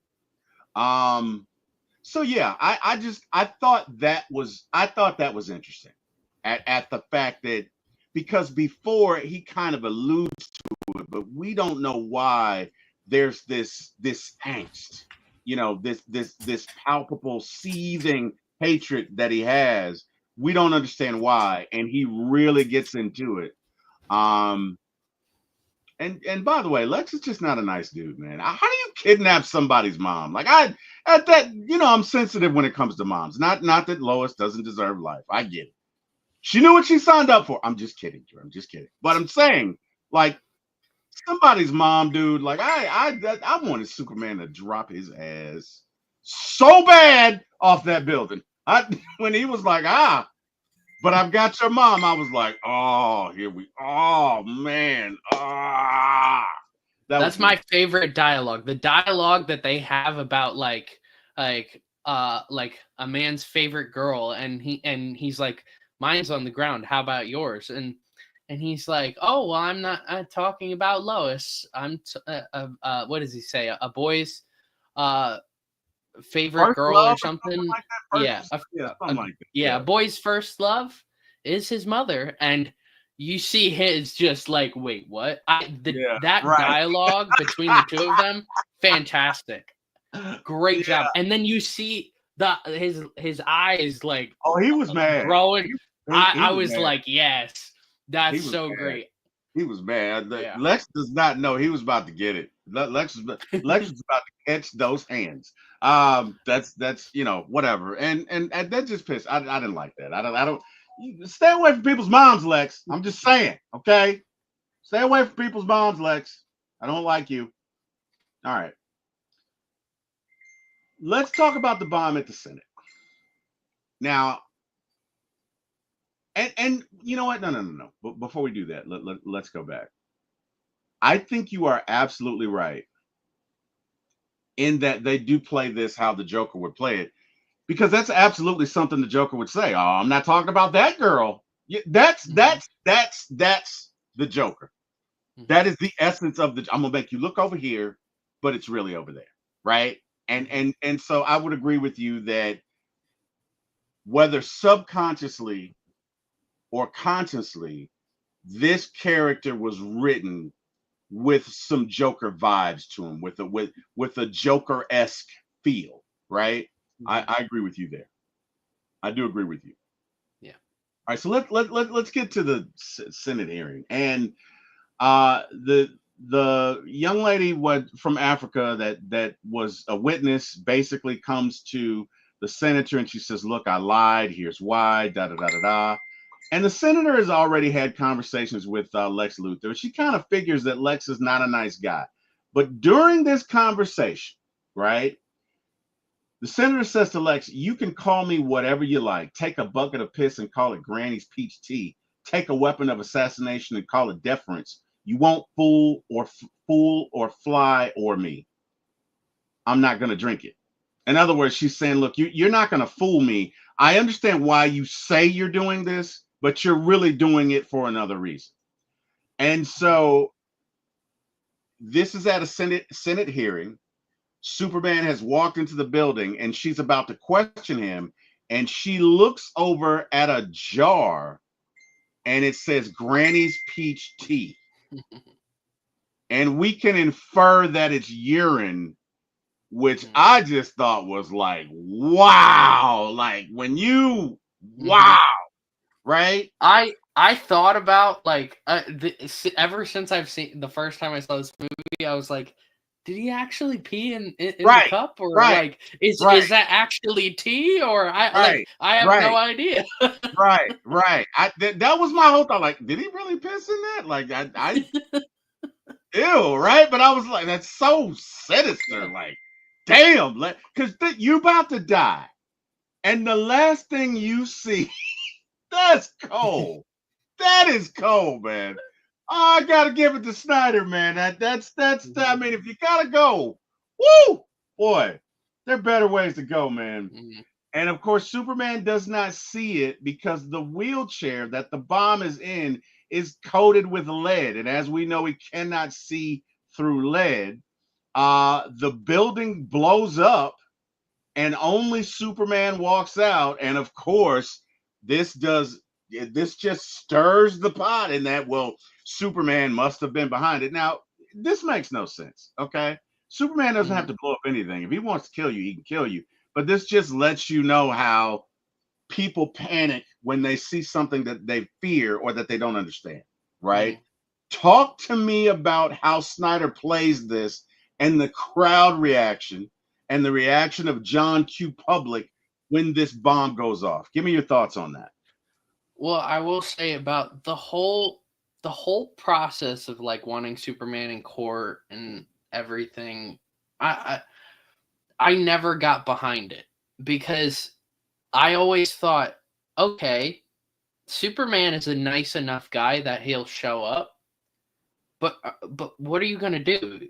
So yeah, I thought that was interesting at the fact that, because before he kind of alludes to it, but we don't know why there's this angst, this palpable seething hatred that he has. We don't understand why, and he really gets into it. And by the way, Lex is just not a nice dude, man. How do you kidnap somebody's mom? Like I'm sensitive when it comes to moms. Not that Lois doesn't deserve life. I get it. She knew what she signed up for. I'm just kidding, Drew. I'm just kidding. But I'm saying, like, somebody's mom, dude. Like, I wanted Superman to drop his ass so bad off that building. When he was like, but I've got your mom, I was like, oh, oh man. That's my favorite dialogue. The dialogue that they have about like a man's favorite girl, and he's like, mine's on the ground. How about yours? And he's like, oh, well, I'm not talking about Lois. What does he say? A boy's favorite first girl love or something. Like that? Something like that. A boy's first love is his mother. And you see his just like, wait, what? Dialogue between the two of them, fantastic. Great job. And then you see his eyes like, oh, he was mad. Growing. I was mad. Like, yes, that's so mad. Great. He was mad. Lex does not know he was about to get it. Lex was about to catch those hands. That's whatever. And that just pissed. I didn't like that. I don't stay away from people's moms, Lex. I'm just saying, okay? Stay away from people's moms, Lex. I don't like you. All right. Let's talk about the bomb at the Senate. Now, and you know what? No. But before we do that, let's go back. I think you are absolutely right in that they do play this how the Joker would play it, because that's absolutely something the Joker would say. Oh, I'm not talking about that girl. That's the Joker. That is the essence of the. I'm gonna make you look over here, but it's really over there, right? And so I would agree with you that whether subconsciously or consciously, this character was written with some Joker vibes to him, with a Joker-esque feel, right? I agree with you there. I do agree with you. Yeah. All right, so let's get to the Senate hearing. And the young lady from Africa that was a witness basically comes to the senator and she says, "Look, I lied. Here's why." Da da da da da. And the senator has already had conversations with Lex Luthor. She kind of figures that Lex is not a nice guy. But during this conversation, right, the senator says to Lex, "You can call me whatever you like. Take a bucket of piss and call it Granny's peach tea. Take a weapon of assassination and call it deference. You won't fool or fly or me. I'm not going to drink it." In other words, she's saying, look, you're not going to fool me. I understand why you say you're doing this, but you're really doing it for another reason. And so this is at a Senate hearing. Superman has walked into the building and she's about to question him. And she looks over at a jar and it says Granny's peach tea. And we can infer that it's urine, which I just thought was like, wow. Like when you, wow, right? I thought about like ever since I've seen the first time I saw this movie, I was like, did he actually pee in the cup, or like is that actually tea, or I have no idea. Right. That was my whole thought. Like, did he really piss in that? Like, I ew, right? But I was like, that's so sinister. Like, damn, like, because you're about to die, and the last thing you see, that's cold. That is cold, man. Oh, I gotta give it to Snyder, man. That's. I mean, if you gotta go, woo, boy, there are better ways to go, man. And of course, Superman does not see it because the wheelchair that the bomb is in is coated with lead, and as we know, he cannot see through lead. The building blows up, and only Superman walks out. And of course, this just stirs the pot in that, well, Superman must have been behind it. Now, this makes no sense, okay? Superman doesn't have to blow up anything. If he wants to kill you, he can kill you. But this just lets you know how people panic when they see something that they fear or that they don't understand, right? Talk to me about how Snyder plays this and the crowd reaction and the reaction of John Q. Public when this bomb goes off. Give me your thoughts on that. Well, I will say about the whole process of like wanting Superman in court and everything. I never got behind it because I always thought, okay, Superman is a nice enough guy that he'll show up, but what are you gonna do?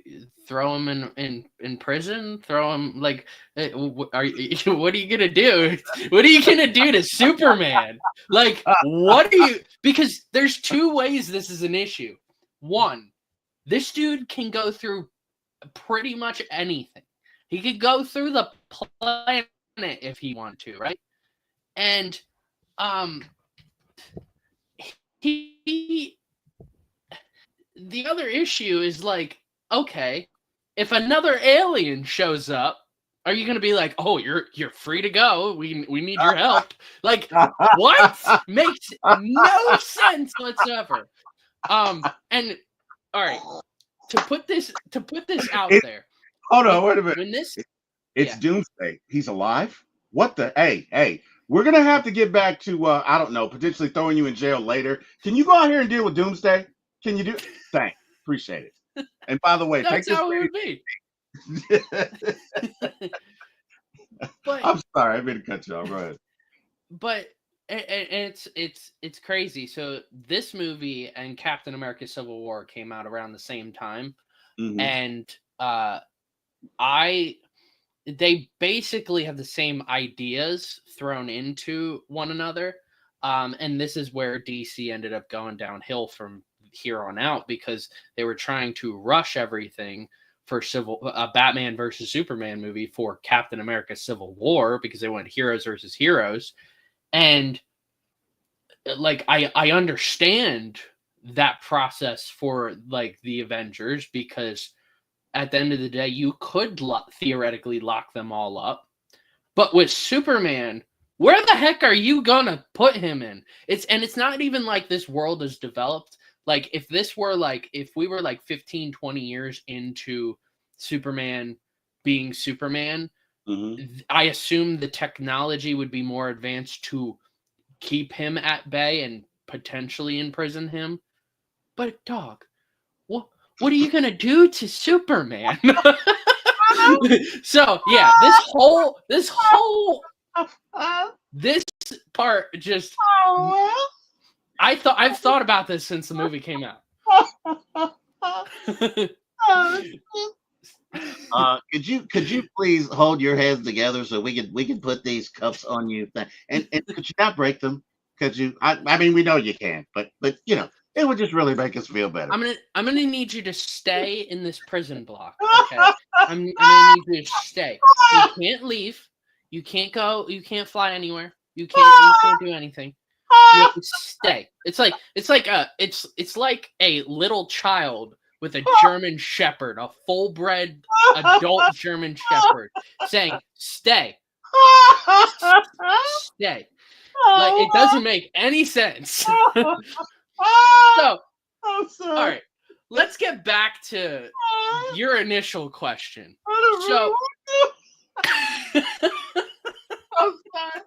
Throw him in prison? Throw him like? What are you gonna do? What are you gonna do to Superman? Like, what are you? Because there's two ways this is an issue. One, this dude can go through pretty much anything. He could go through the planet if he wanted to, right? And the other issue is like, okay, if another alien shows up, are you gonna be like, oh, you're free to go? We need your help. Like, what? Makes no sense whatsoever. And all right, to put this out there. Hold on, wait a minute. When it's Doomsday. He's alive? What the? Hey, we're gonna have to get back to I don't know, potentially throwing you in jail later. Can you go out here and deal with Doomsday? Can you do? Thanks, appreciate it. And by the way, that's how it would be. But I'm sorry, I mean to cut you off. Go ahead. But it's crazy. So this movie and Captain America: Civil War came out around the same time, and they basically have the same ideas thrown into one another. And this is where DC ended up going downhill from here on out because they were trying to rush everything for Batman versus Superman movie for Captain America Civil War because they went heroes versus heroes. And like I understand that process for like the Avengers because at the end of the day you could theoretically lock them all up. But with Superman, where the heck are you gonna put him in? It's not even like this world is developed. Like if we were like 15, 20 years into Superman being Superman, I assume the technology would be more advanced to keep him at bay and potentially imprison him. But dog, what are you gonna do to Superman? So yeah, this part just I've thought about this since the movie came out. Could you please hold your hands together so we can put these cuffs on you? And could you not break them? Could you? I mean, we know you can, but you know, it would just really make us feel better. I'm gonna need you to stay in this prison block. Okay, I'm gonna need you to stay. You can't leave. You can't go. You can't fly anywhere. You can't do anything. You have to stay. It's like a little child with a German Shepherd, a full-bred adult German Shepherd, saying, "Stay, stay." Like it doesn't make any sense. So, I'm sorry. all right, let's get back to your initial question. So, I'm sorry.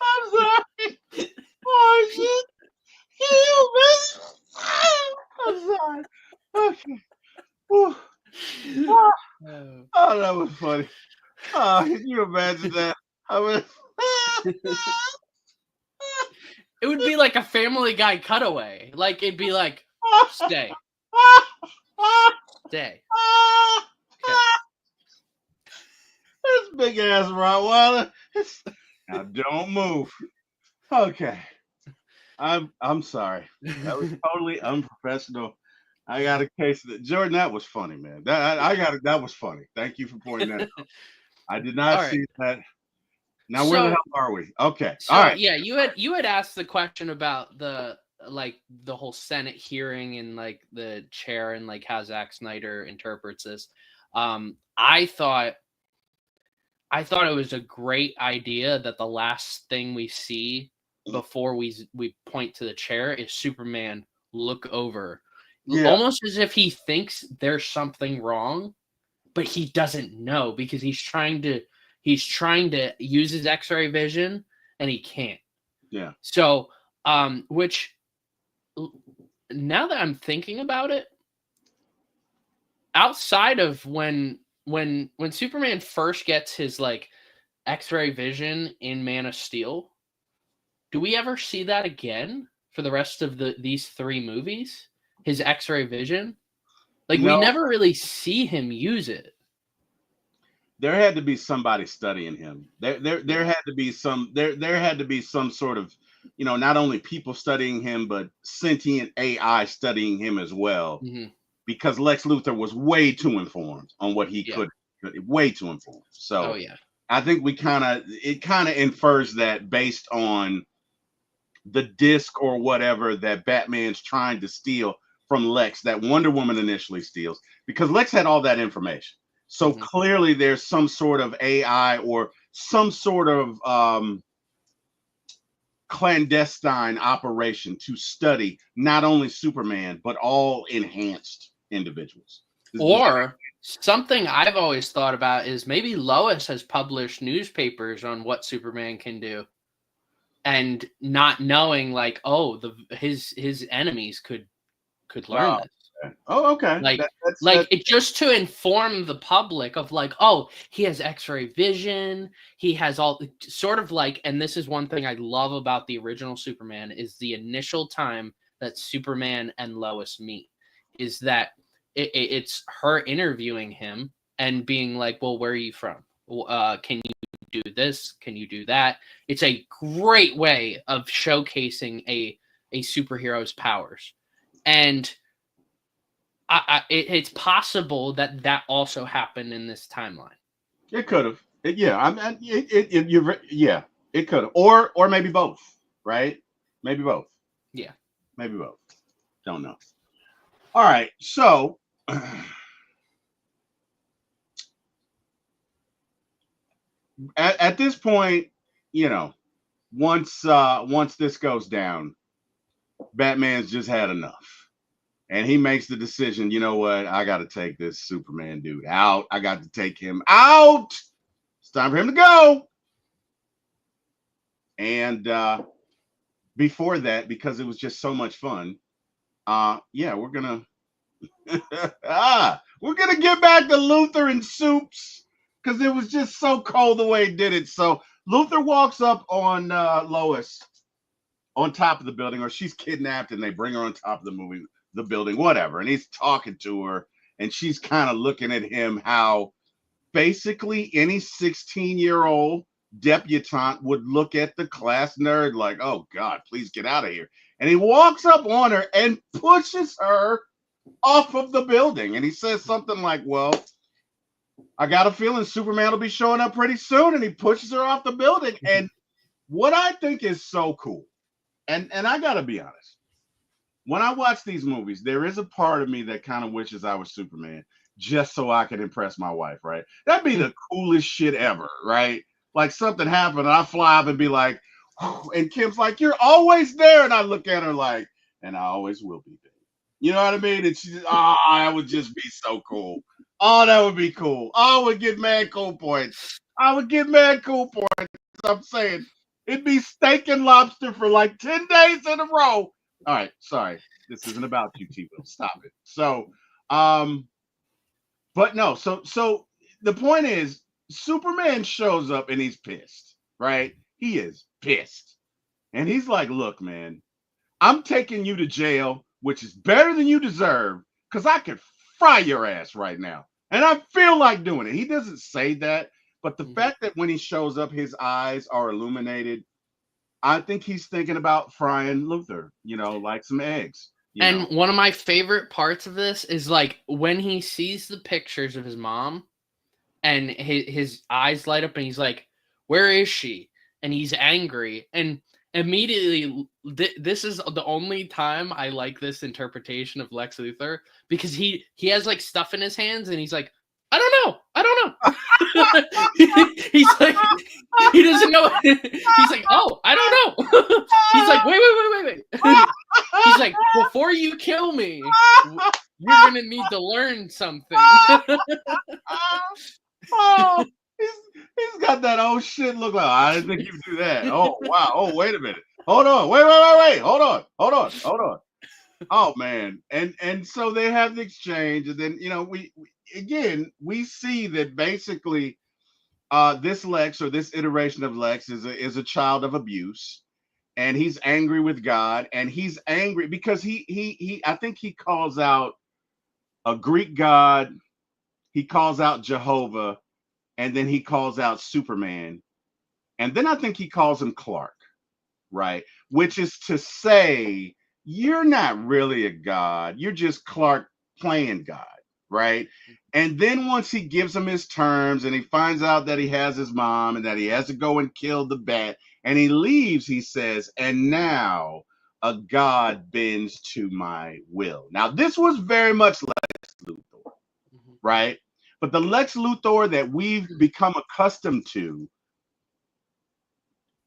I'm sorry. Oh shit! I'm sorry. Okay. Whew. Oh, that was funny. Oh, can you imagine that? I mean, it would be like a Family Guy cutaway. Like it'd be like, "Stay, stay." Okay. This big ass Rottweiler. Now don't move. Okay. I'm sorry. That was totally unprofessional. I got a case of that. Jordan, that was funny, man. That was funny. Thank you for pointing that out. I did not All see that. Now where the hell are we? Okay. So All right. yeah, you had asked the question about the whole Senate hearing and like the chair and like how Zack Snyder interprets this. I thought it was a great idea that the last thing we see before we point to the chair is Superman look over. Yeah. Almost as if he thinks there's something wrong, but he doesn't know because he's trying to use his X-ray vision and he can't. Yeah. So, which now that I'm thinking about it, outside of when Superman first gets his like X-ray vision in Man of Steel, do we ever see that again for the rest of these three movies? His X-ray vision? Like No. we never really see him use it. There had to be somebody studying him. There had to be some sort of, you know, not only people studying him, but sentient AI studying him as well. Mhm. Because Lex Luthor was way too informed on what he could, way too informed. So Oh yeah. I think it kind of infers that based on the disc or whatever that Batman's trying to steal from Lex, that Wonder Woman initially steals, because Lex had all that information. So clearly there's some sort of AI or some sort of clandestine operation to study not only Superman, but all enhanced individuals. Or something I've always thought about is maybe Lois has published newspapers on what Superman can do, and not knowing like, oh, his enemies could learn this. Oh, okay. Like, That's it just to inform the public of like, oh, he has X-ray vision. He has all sort of like, and this is one thing I love about the original Superman is the initial time that Superman and Lois meet is that it's her interviewing him and being like, well, where are you from? Can you do this? Can you do that? It's a great way of showcasing a superhero's powers. And it's possible that also happened in this timeline. It could have. It could have. Or maybe both, right? Maybe both. Yeah. Maybe both. Don't know. All right. So at this point, once this goes down, Batman's just had enough. And he makes the decision, you know what? I got to take this Superman dude out. I got to take him out. It's time for him to go. And before that, because it was just so much fun, we're gonna we're gonna get back to Luthor and Soups because it was just so cold the way he did it. So Luthor walks up on Lois on top of the building, or she's kidnapped and they bring her on top of the building, whatever. And he's talking to her, and she's kind of looking at him how basically any 16-year-old debutante would look at the class nerd like, oh God, please get out of here. And he walks up on her and pushes her off of the building. And he says something like, well, I got a feeling Superman will be showing up pretty soon. And he pushes her off the building. And what I think is so cool, and I gotta be honest, when I watch these movies, there is a part of me that kind of wishes I was Superman just so I could impress my wife, right? That'd be the coolest shit ever, right? Like something happened and I fly up and be like, and Kim's like, you're always there. And I look at her like, and I always will be there. You know what I mean? And she's, that would just be so cool. Oh, that would be cool. I would get mad cool points. I'm saying it'd be steak and lobster for like 10 days in a row. All right, sorry. This isn't about you, T-Will. Stop it. So, but no, so the point is, Superman shows up and he's pissed, right? He is pissed. And he's like, look, man, I'm taking you to jail, which is better than you deserve, because I could fry your ass right now. And I feel like doing it. He doesn't say that, but the fact that when he shows up, his eyes are illuminated, I think he's thinking about frying Luthor, like some eggs. One of my favorite parts of this is like when he sees the pictures of his mom and his eyes light up and he's like, where is she? And he's angry. And immediately, this is the only time I like this interpretation of Lex Luthor, because he has like stuff in his hands and he's like, I don't know. He's like, he doesn't know. He's like, oh, I don't know. He's like, wait. He's like, before you kill me, you're going to need to learn something. Oh, he's got that old shit look like, I didn't think you'd do that. Oh, wow. Oh, wait a minute. Hold on. Wait. Hold on. Oh, man. And so they have the exchange. And then, we see that basically this Lex, or this iteration of Lex, is a child of abuse. And he's angry with God. And he's angry because he I think he calls out a Greek god. He calls out Jehovah, and then he calls out Superman. And then I think he calls him Clark, right? Which is to say, you're not really a god. You're just Clark playing God, right? And then once he gives him his terms and he finds out that he has his mom and that he has to go and kill the bat, and he leaves, he says, and now a god bends to my will. Now, this was very much Lex Luthor, right? But the Lex Luthor that we've become accustomed to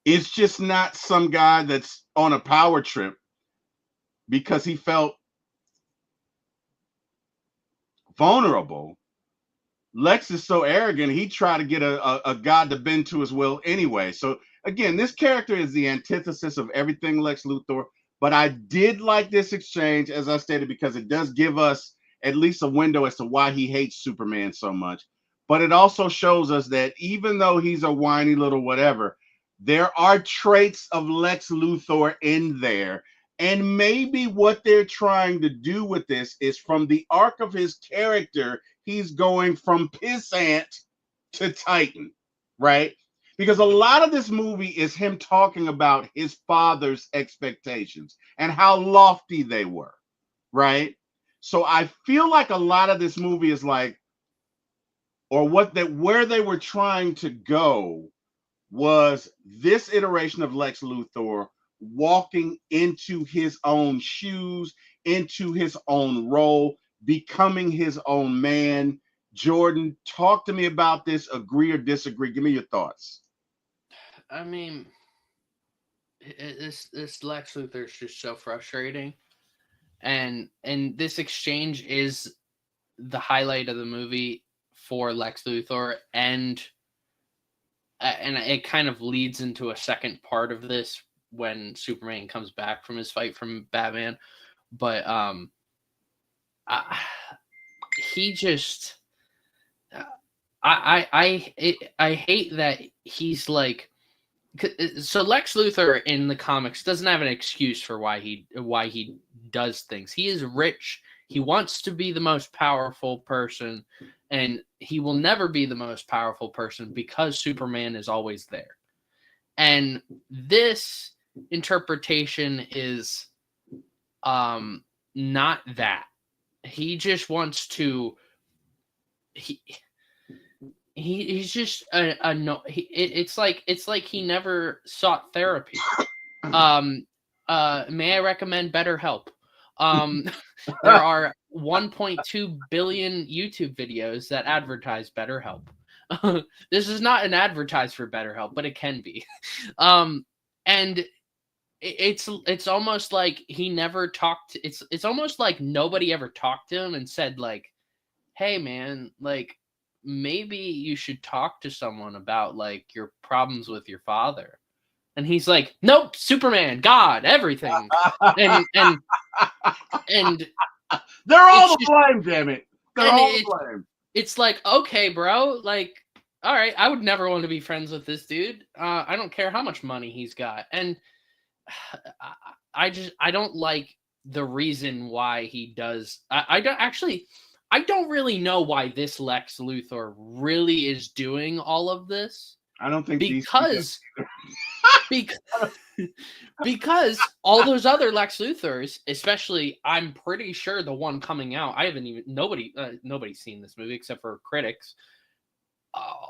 is just not some guy that's on a power trip because he felt vulnerable. Lex is so arrogant, he tried to get a god to bend to his will anyway. So again, this character is the antithesis of everything Lex Luthor. But I did like this exchange, as I stated, because it does give us at least a window as to why he hates Superman so much. But it also shows us that even though he's a whiny little whatever, there are traits of Lex Luthor in there. And maybe what they're trying to do with this is, from the arc of his character, he's going from pissant to Titan, right? because a lot of this movie is him talking about his father's expectations and how lofty they were, right? So I feel like a lot of this movie is like, or where they were trying to go was this iteration of Lex Luthor walking into his own shoes, into his own role, becoming his own man. Jordan, talk to me about this. Agree or disagree? Give me your thoughts. I mean, this Lex Luthor is just so frustrating, and this exchange is the highlight of the movie for Lex Luthor, and it kind of leads into a second part of this when Superman comes back from his fight from Batman. But he just I hate that he's like, so Lex Luthor in the comics doesn't have an excuse for why he does things. He is rich. He wants to be the most powerful person, and he will never be the most powerful person because Superman is always there. And this interpretation is not that. He just wants to he's just no. It's like he never sought therapy. May I recommend BetterHelp? There are 1.2 billion YouTube videos that advertise BetterHelp. This is not an advertise for BetterHelp, but it can be. And it's almost like he never talked. It's almost like nobody ever talked to him and said like, "Hey, man, like maybe you should talk to someone about like your problems with your father." And he's like, "Nope, Superman, God, everything." And they're all to blame, damn it. They're all to blame. It's like, okay, bro, like, all right, I would never want to be friends with this dude. I don't care how much money he's got. And I don't like the reason why he does. I don't really know why this Lex Luthor really is doing all of this. I don't think because all those other Lex Luthors, especially, I'm pretty sure the one coming out, nobody's seen this movie except for critics.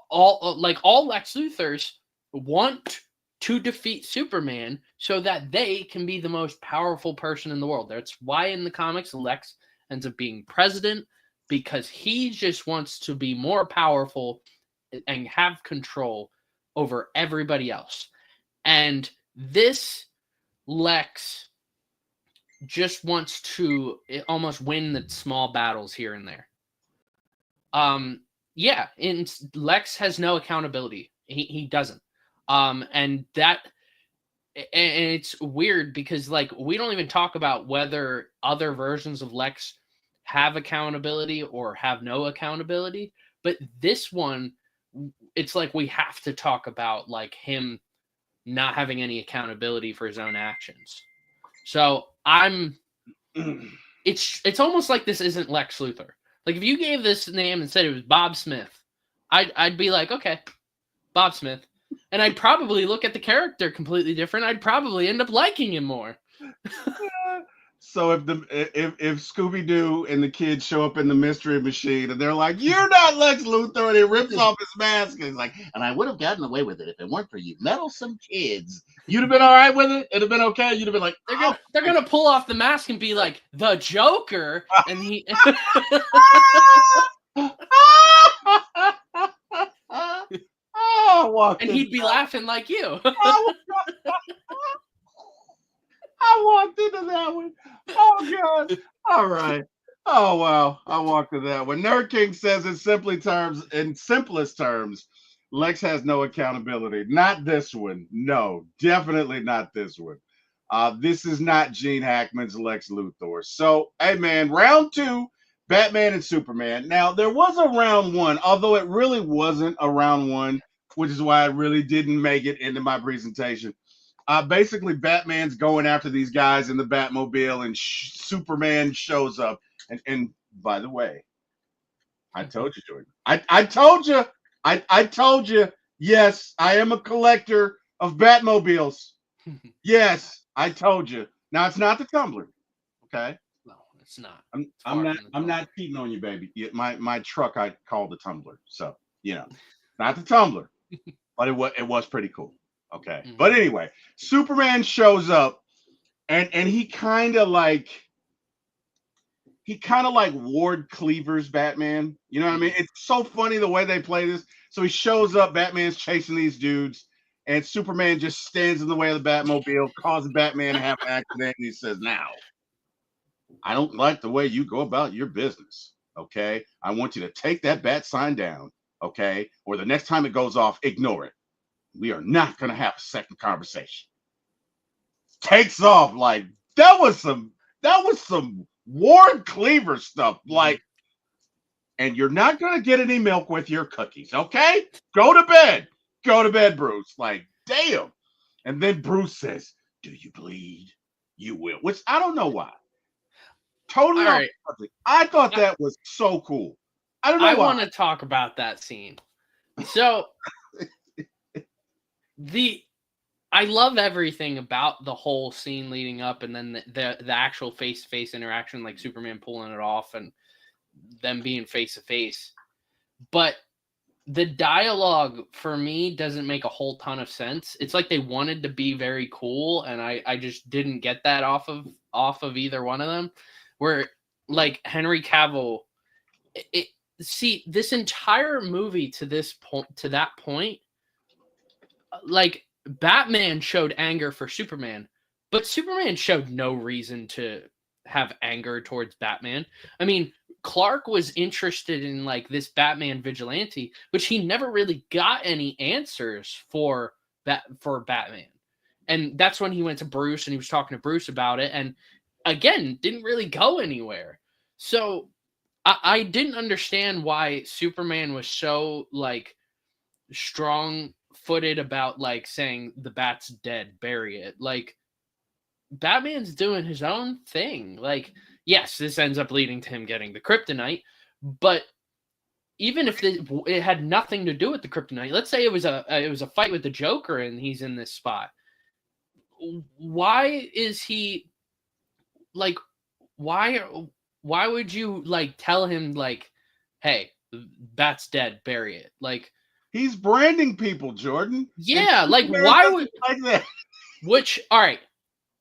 All Lex Luthors want to defeat Superman so that they can be the most powerful person in the world. That's why in the comics Lex ends up being president, because he just wants to be more powerful and have control over everybody else. And this Lex just wants to almost win the small battles here and there. Yeah, and Lex has no accountability. He doesn't. And it's weird because like we don't even talk about whether other versions of Lex have accountability or have no accountability, but this one, it's like we have to talk about like him not having any accountability for his own actions. So it's almost like this isn't Lex Luthor. Like if you gave this name and said it was Bob Smith, I'd be like, okay, Bob Smith. And I'd probably look at the character completely different. I'd probably end up liking him more. So if Scooby-Doo and the kids show up in the mystery machine and they're like, "You're not Lex Luthor," and he rips off his mask and he's like, "And I would have gotten away with it if it weren't for you meddlesome kids," you'd have been all right with it. It'd have been okay. You'd have been like, they're gonna pull off the mask and be like the Joker, and he. And he'd be laughing like you. I walked into that one. Oh God! All right. Oh wow! I walked into that one. Nerd King says in simplest terms, Lex has no accountability. Not this one. No, definitely not this one. This is not Gene Hackman's Lex Luthor. So, hey man, round 2, Batman and Superman. Now there was a round 1, although it really wasn't a round 1, which is why I really didn't make it into my presentation. Basically, Batman's going after these guys in the Batmobile, and Superman shows up. And by the way, I told you, Jordan. I told you Yes, I am a collector of Batmobiles. Yes, I told you. Now it's not the Tumbler. Okay. No, it's not. I'm It's I'm far not from the I'm Tumbler. not cheating on you, baby. My truck I call the Tumbler. So, not the Tumbler, but it was pretty cool. Okay. Mhm. But anyway, Superman shows up and he kind of like Ward Cleaver's Batman. You know what I mean? It's so funny the way they play this. So he shows up, Batman's chasing these dudes, and Superman just stands in the way of the Batmobile, causes Batman to have an accident, and he says, "Now, I don't like the way you go about your business. Okay. I want you to take that bat sign down. Okay. Or the next time it goes off, ignore it. We are not going to have a second conversation." Takes off like that was some Ward Cleaver stuff. Like, and you're not going to get any milk with your cookies. Okay. Go to bed. Go to bed, Bruce. Like, damn. And then Bruce says, "Do you bleed? You will." Which I don't know why. Totally All off right. subject. I thought that was so cool. I don't know I why. want to talk about that scene. So I love everything about the whole scene leading up, and then the actual face to face interaction, like Superman pulling it off and them being face to face. But the dialogue for me doesn't make a whole ton of sense. It's like they wanted to be very cool, and I just didn't get that off of either one of them. Where like Henry Cavill, see this entire movie to that point, like Batman showed anger for Superman, but Superman showed no reason to have anger towards Batman. I mean, Clark was interested in like this Batman vigilante, which he never really got any answers for Batman. And that's when he went to Bruce and he was talking to Bruce about it, and again, didn't really go anywhere. So I didn't understand why Superman was so like strong footed about like saying the bat's dead, bury it. Like Batman's doing his own thing. Like, yes, this ends up leading to him getting the kryptonite, but even if it had nothing to do with the kryptonite, let's say it was a fight with the Joker and he's in this spot. Why is he like? Why would you like tell him like, hey, Bat's dead, bury it? Like, He's branding people, Jordan. yeah, And like Superman why doesn't would like that?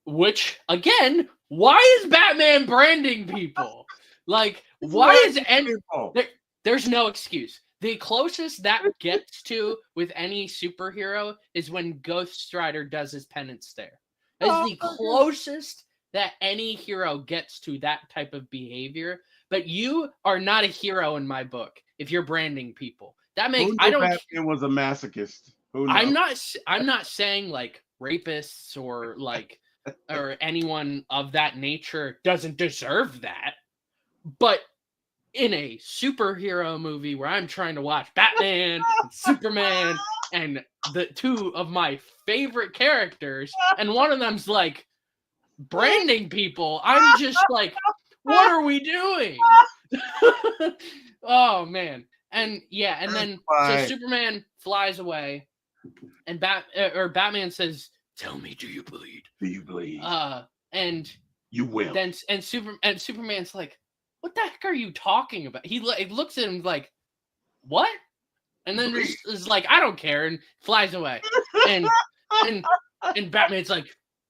Which again, why is Batman branding people? Like, why is People. there's no excuse. The closest that gets to with any superhero is when Ghost Rider does his penance stare. That's the closest that any hero gets to that type of behavior. But you are not a hero in my book if you're branding people. That makes Who knew Batman was a masochist? Who knows? I'm not saying like rapists or like or anyone of that nature doesn't deserve that. But in a superhero movie where I'm trying to watch Batman and Superman and the two of my favorite characters, and one of them's like branding people, I'm just like, what are we doing? Oh man. And yeah, and then so Superman flies away, and Batman says, "Tell me, do you bleed? Do you bleed? And You will." then Superman's like, "What the heck are you talking about?" He looks at him like, "What?" And then is like, "I don't care," and flies away. And Batman's like,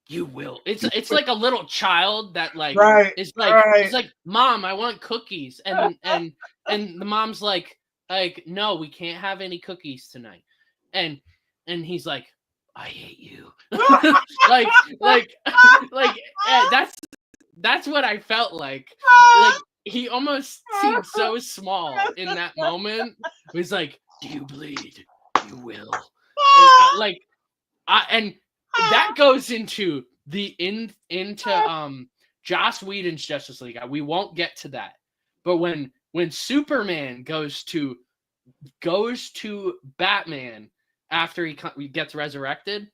"You will." It's like a little child that like is like it's like, "Mom, I want cookies," and the mom's like, "No, we can't have any cookies tonight," and he's like, "I hate you." like that's what I felt like. Like he almost seemed so small in that moment. He's like, "Do you bleed? You will." And that goes into Joss Whedon's Justice League. We won't get to that, but when Superman goes to Batman after he gets resurrected,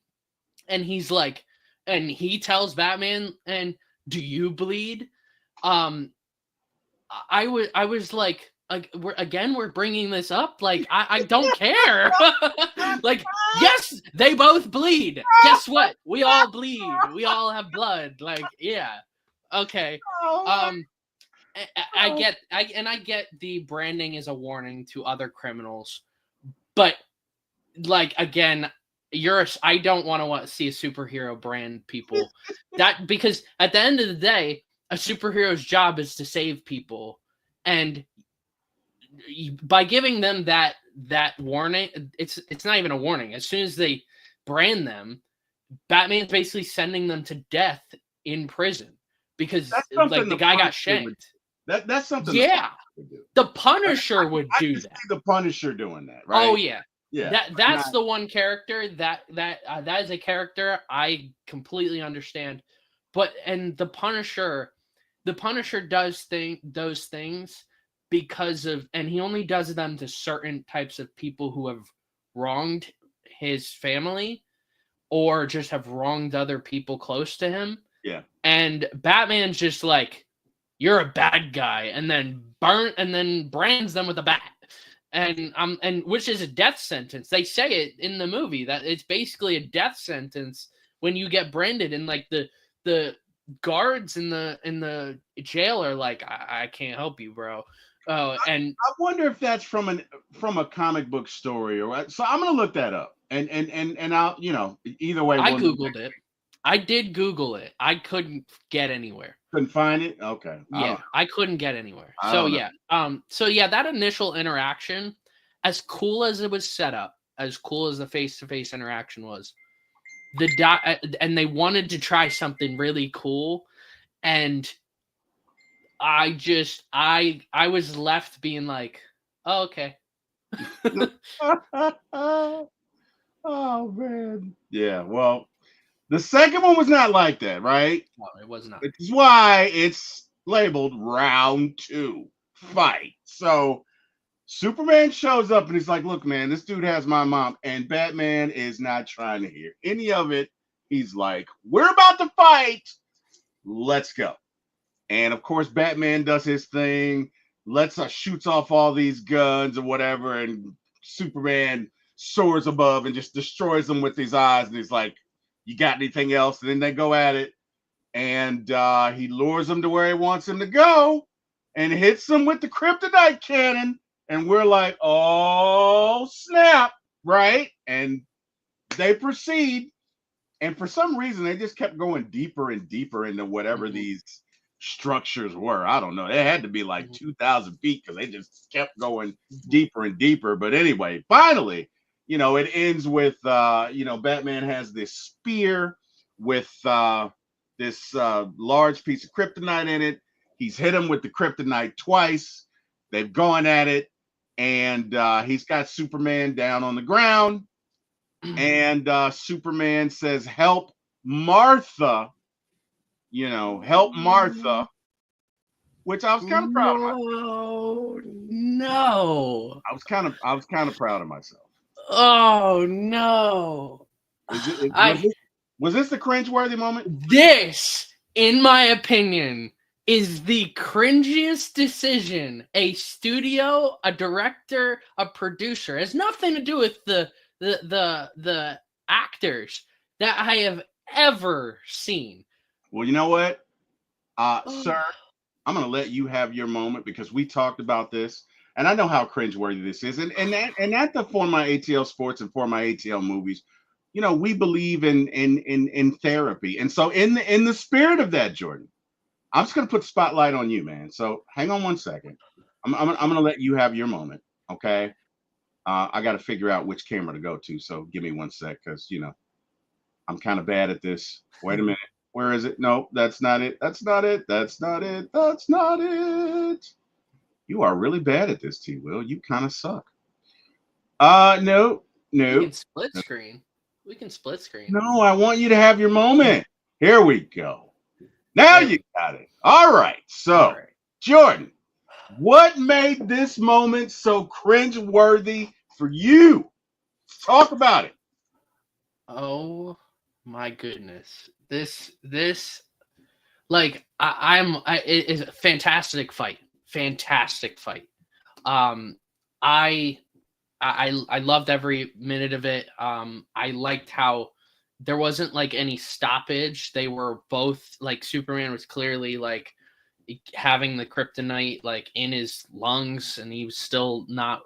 and he's like, and he tells Batman, "And do you bleed?" I was like, we're bringing this up. Like, I don't care. Like, yes, they both bleed. Guess what? We all bleed. We all have blood. Like, yeah. Okay. I get the branding is a warning to other criminals, but like, again, I don't want to see a superhero brand people that, because at the end of the day, a superhero's job is to save people, and by giving them that warning, it's not even a warning. As soon as they brand them, Batman's basically sending them to death in prison because like the guy got shanked. That's something. Yeah, the Punisher would do that. The Punisher doing that, right? Oh yeah. Yeah, that's the one character that is a character I completely understand, and the Punisher does those things because of, and he only does them to certain types of people who have wronged his family or just have wronged other people close to him. Yeah, and Batman's just like, you're a bad guy, and then brands them with a bat. And which is a death sentence. They say it in the movie that it's basically a death sentence when you get branded, and like the guards in the jail are like, I can't help you, bro. And I wonder if that's from a comic book story, or so I'm gonna look that up. And I'll, either way. I Googled it. I did Google it. I couldn't get anywhere. Couldn't find it? Okay. Yeah, I couldn't get anywhere. So yeah. That initial interaction, as cool as it was set up, as cool as the face-to-face interaction was, and they wanted to try something really cool, and I was left being like, oh, okay. Oh man. Yeah, well, the second one was not like that, right? No, it was not. Which is why it's labeled round 2 fight. So Superman shows up and he's like, look, man, this dude has my mom. And Batman is not trying to hear any of it. He's like, we're about to fight. Let's go. And of course, Batman does his thing, shoots off all these guns or whatever. And Superman soars above and just destroys them with his eyes. And he's like, you got anything else? And then they go at it, and he lures him to where he wants him to go and hits him with the kryptonite cannon. And we're like, oh, snap, right? And they proceed. And for some reason, they just kept going deeper and deeper into whatever these structures were. I don't know. It had to be like 2,000 feet because they just kept going deeper and deeper. But anyway, finally, it ends with, Batman has this spear with this large piece of kryptonite in it. He's hit him with the kryptonite twice. They've gone at it, and he's got Superman down on the ground. And Superman says, help Martha, help Martha, which I was kind of proud of myself. No. I was kind of proud of myself. Oh no! Was this the cringeworthy moment? This, in my opinion, is the cringiest decision a studio, a director, a producer. It has nothing to do with the actors that I have ever seen. Well, you know what, sir, I'm gonna let you have your moment because we talked about this. And I know how cringeworthy this is. And at the For My ATL Sports and For My ATL Movies, we believe in therapy. And so in the spirit of that, Jordan, I'm just gonna put the spotlight on you, man. So hang on one second. I'm gonna let you have your moment. Okay. I gotta figure out which camera to go to. So give me 1 sec, because I'm kind of bad at this. Wait a minute. Where is it? No, that's not it. That's not it. That's not it. That's not it. You are really bad at this, T. Will. You kind of suck. No. We can split screen. No, I want you to have your moment. Here we go. Now you got it. All right. So, Jordan, what made this moment so cringe-worthy for you? Talk about it. Oh my goodness. This like it is a fantastic fight. I loved every minute of it. I liked how there wasn't like any stoppage. They were both like Superman was clearly like having the kryptonite like in his lungs, and he was still not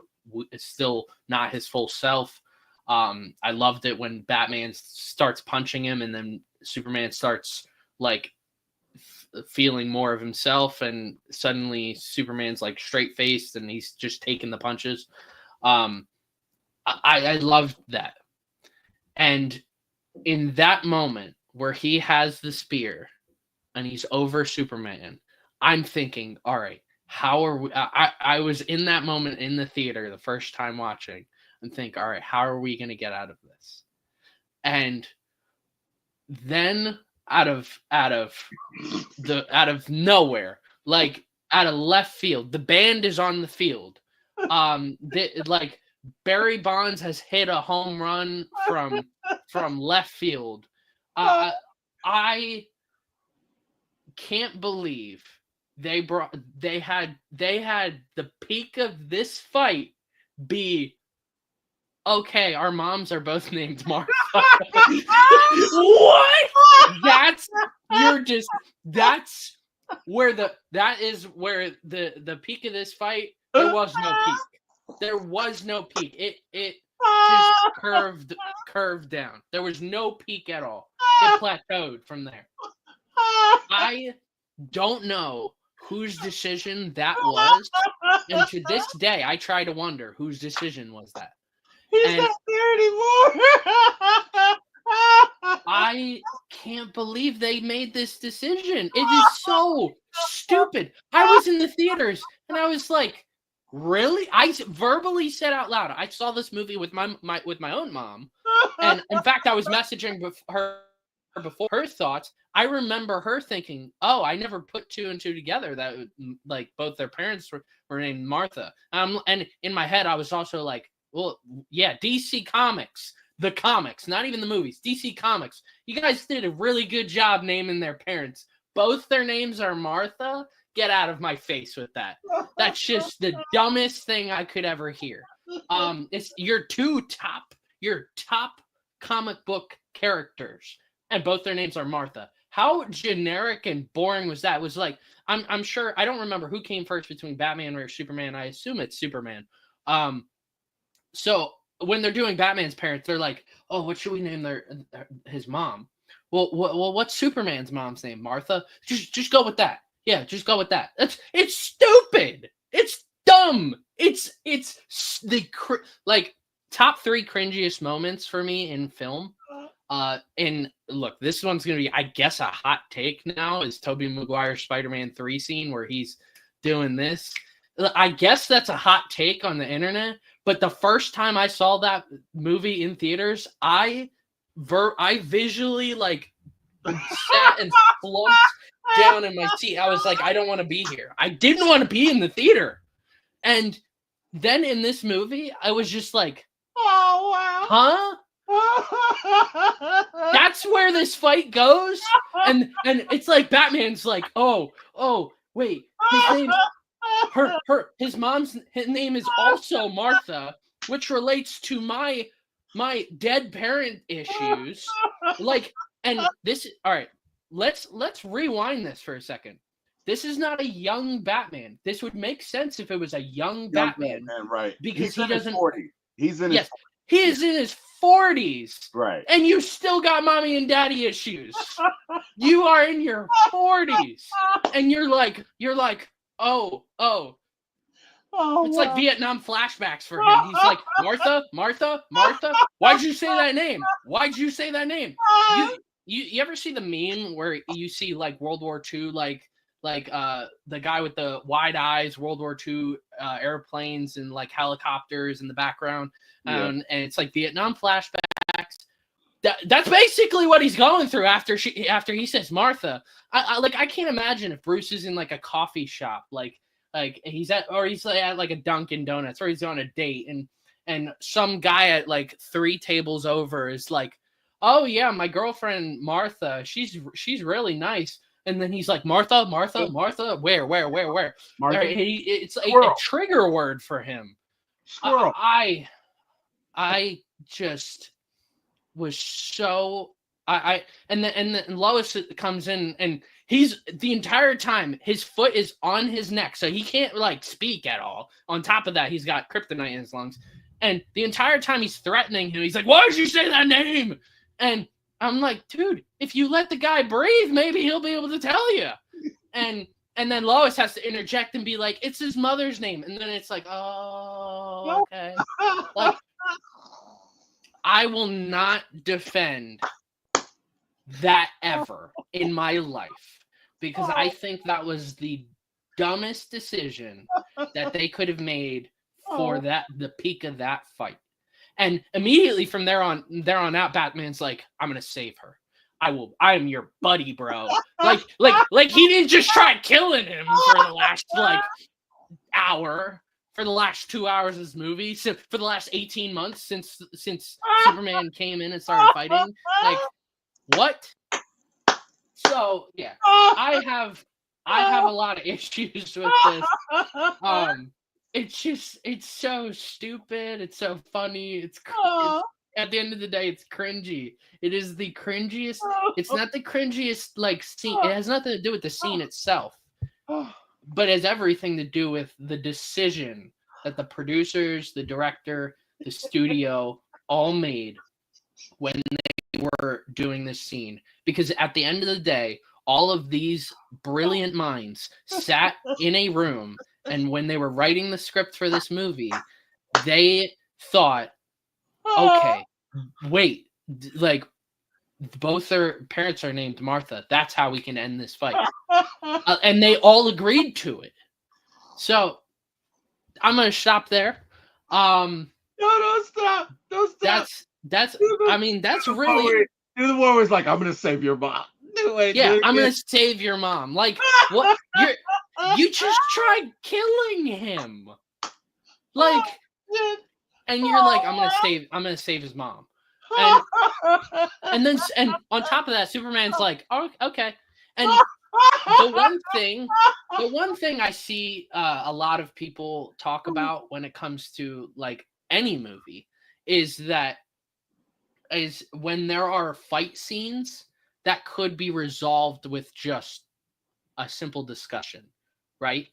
his full self. I loved it when Batman starts punching him, and then Superman starts like feeling more of himself, and suddenly Superman's like straight faced and he's just taking the punches. I loved that. And in that moment where he has the spear and he's over Superman, I'm thinking, all right, how are we? I was in that moment in the theater the first time watching and think, all right, how are we going to get out of this? And then out of nowhere, like out of left field, the band is on the field. Like Barry Bonds has hit a home run from left field. I can't believe they had the peak of this fight be okay. Our moms are both named Martha. What? That's where the peak of this fight. There was no peak. There was no peak. It just curved down. There was no peak at all. It plateaued from there. I don't know whose decision that was, and to this day, I try to wonder whose decision was that. He's not there anymore. I can't believe they made this decision. It is so stupid. I was in the theaters and I was like, really? I verbally said out loud, I saw this movie with my own mom. And in fact, I was messaging her before her thoughts. I remember her thinking, oh, I never put two and two together that like both their parents were named Martha. And in my head, I was also like, well, yeah, DC Comics, the comics, not even the movies, DC Comics. You guys did a really good job naming their parents. Both their names are Martha. Get out of my face with that. That's just the dumbest thing I could ever hear. It's your top comic book characters, and both their names are Martha. How generic and boring was that? It was like, I'm sure, I don't remember who came first between Batman or Superman. I assume it's Superman. So when they're doing Batman's parents, they're like, oh, what should we name his mom? Well, what's Superman's mom's name? Martha? Just go with that. Yeah, just go with that. It's stupid. It's dumb. It's the like top 3 cringiest moments for me in film. And look, this one's gonna be, I guess, a hot take now, is Tobey Maguire's Spider-Man 3 scene where he's doing this. I guess that's a hot take on the internet, but the first time I saw that movie in theaters, I visually like sat and slumped down in my seat. I was like, I don't want to be here. I didn't want to be in the theater. And then in this movie, I was just like, oh wow. Huh? That's where this fight goes? And it's like Batman's like, oh, wait, his mom's name is also Martha, which relates to my dead parent issues. Like, and this, all right, let's rewind this for a second. This is not a young Batman. This would make sense if it was a young Batman, right? Because he doesn't. 40. He's in his. He is in his 40s. Right. And you still got mommy and daddy issues. You are in your 40s. And you're like, oh. It's like Vietnam flashbacks for him. He's like, Martha. Why'd you say that name? You ever see the meme where you see like World War II, like the guy with the wide eyes, World War II airplanes and like helicopters in the background, and it's like Vietnam flashbacks. That's basically what he's going through after he says Martha. I can't imagine if Bruce is in like a coffee shop, like he's at like a Dunkin' Donuts, or he's on a date, and some guy at like 3 tables over is like, oh yeah, my girlfriend Martha, she's really nice. And then he's like, Martha, Martha, Martha, where? Martha? It's a Squirrel. trigger word for him. Squirrel. I just was so and then Lois comes in and he's the entire time his foot is on his neck, so he can't like speak at all. On top of that, he's got kryptonite in his lungs, and the entire time he's threatening him. He's like, "Why did you say that name?" And I'm like, dude, if you let the guy breathe, maybe he'll be able to tell you. And then Lois has to interject and be like, it's his mother's name. And then it's like, oh, okay. Like, I will not defend that ever in my life because I think that was the dumbest decision that they could have made for the peak of that fight. And immediately from there on out, Batman's like, I'm gonna save her. I am your buddy, bro. Like he didn't just try killing him for the last hour, for the last 2 hours of this movie, so for the last 18 months since Superman came in and started fighting. Like, what? So yeah, I have a lot of issues with this. It's so stupid. It's so funny. It's at the end of the day, it's cringy. It is the cringiest. It's not the cringiest like scene. It has nothing to do with the scene itself, but it has everything to do with the decision that the producers, the director, the studio all made when they were doing this scene. Because at the end of the day, all of these brilliant minds sat in a room, and when they were writing the script for this movie, they thought, okay, wait, like both their parents are named Martha. That's how we can end this fight. And they all agreed to it. So I'm going to stop there. No, don't stop. Don't stop. That's really. Do the one where it's like, I'm going to save your mom. Do it. Yeah, do it. I'm going to save your mom. Like, what? You just tried killing him. Like, and you're like, I'm gonna save his mom. And on top of that, Superman's like, oh, okay. And the one thing I see a lot of people talk about when it comes to like any movie is when there are fight scenes that could be resolved with just a simple discussion, right?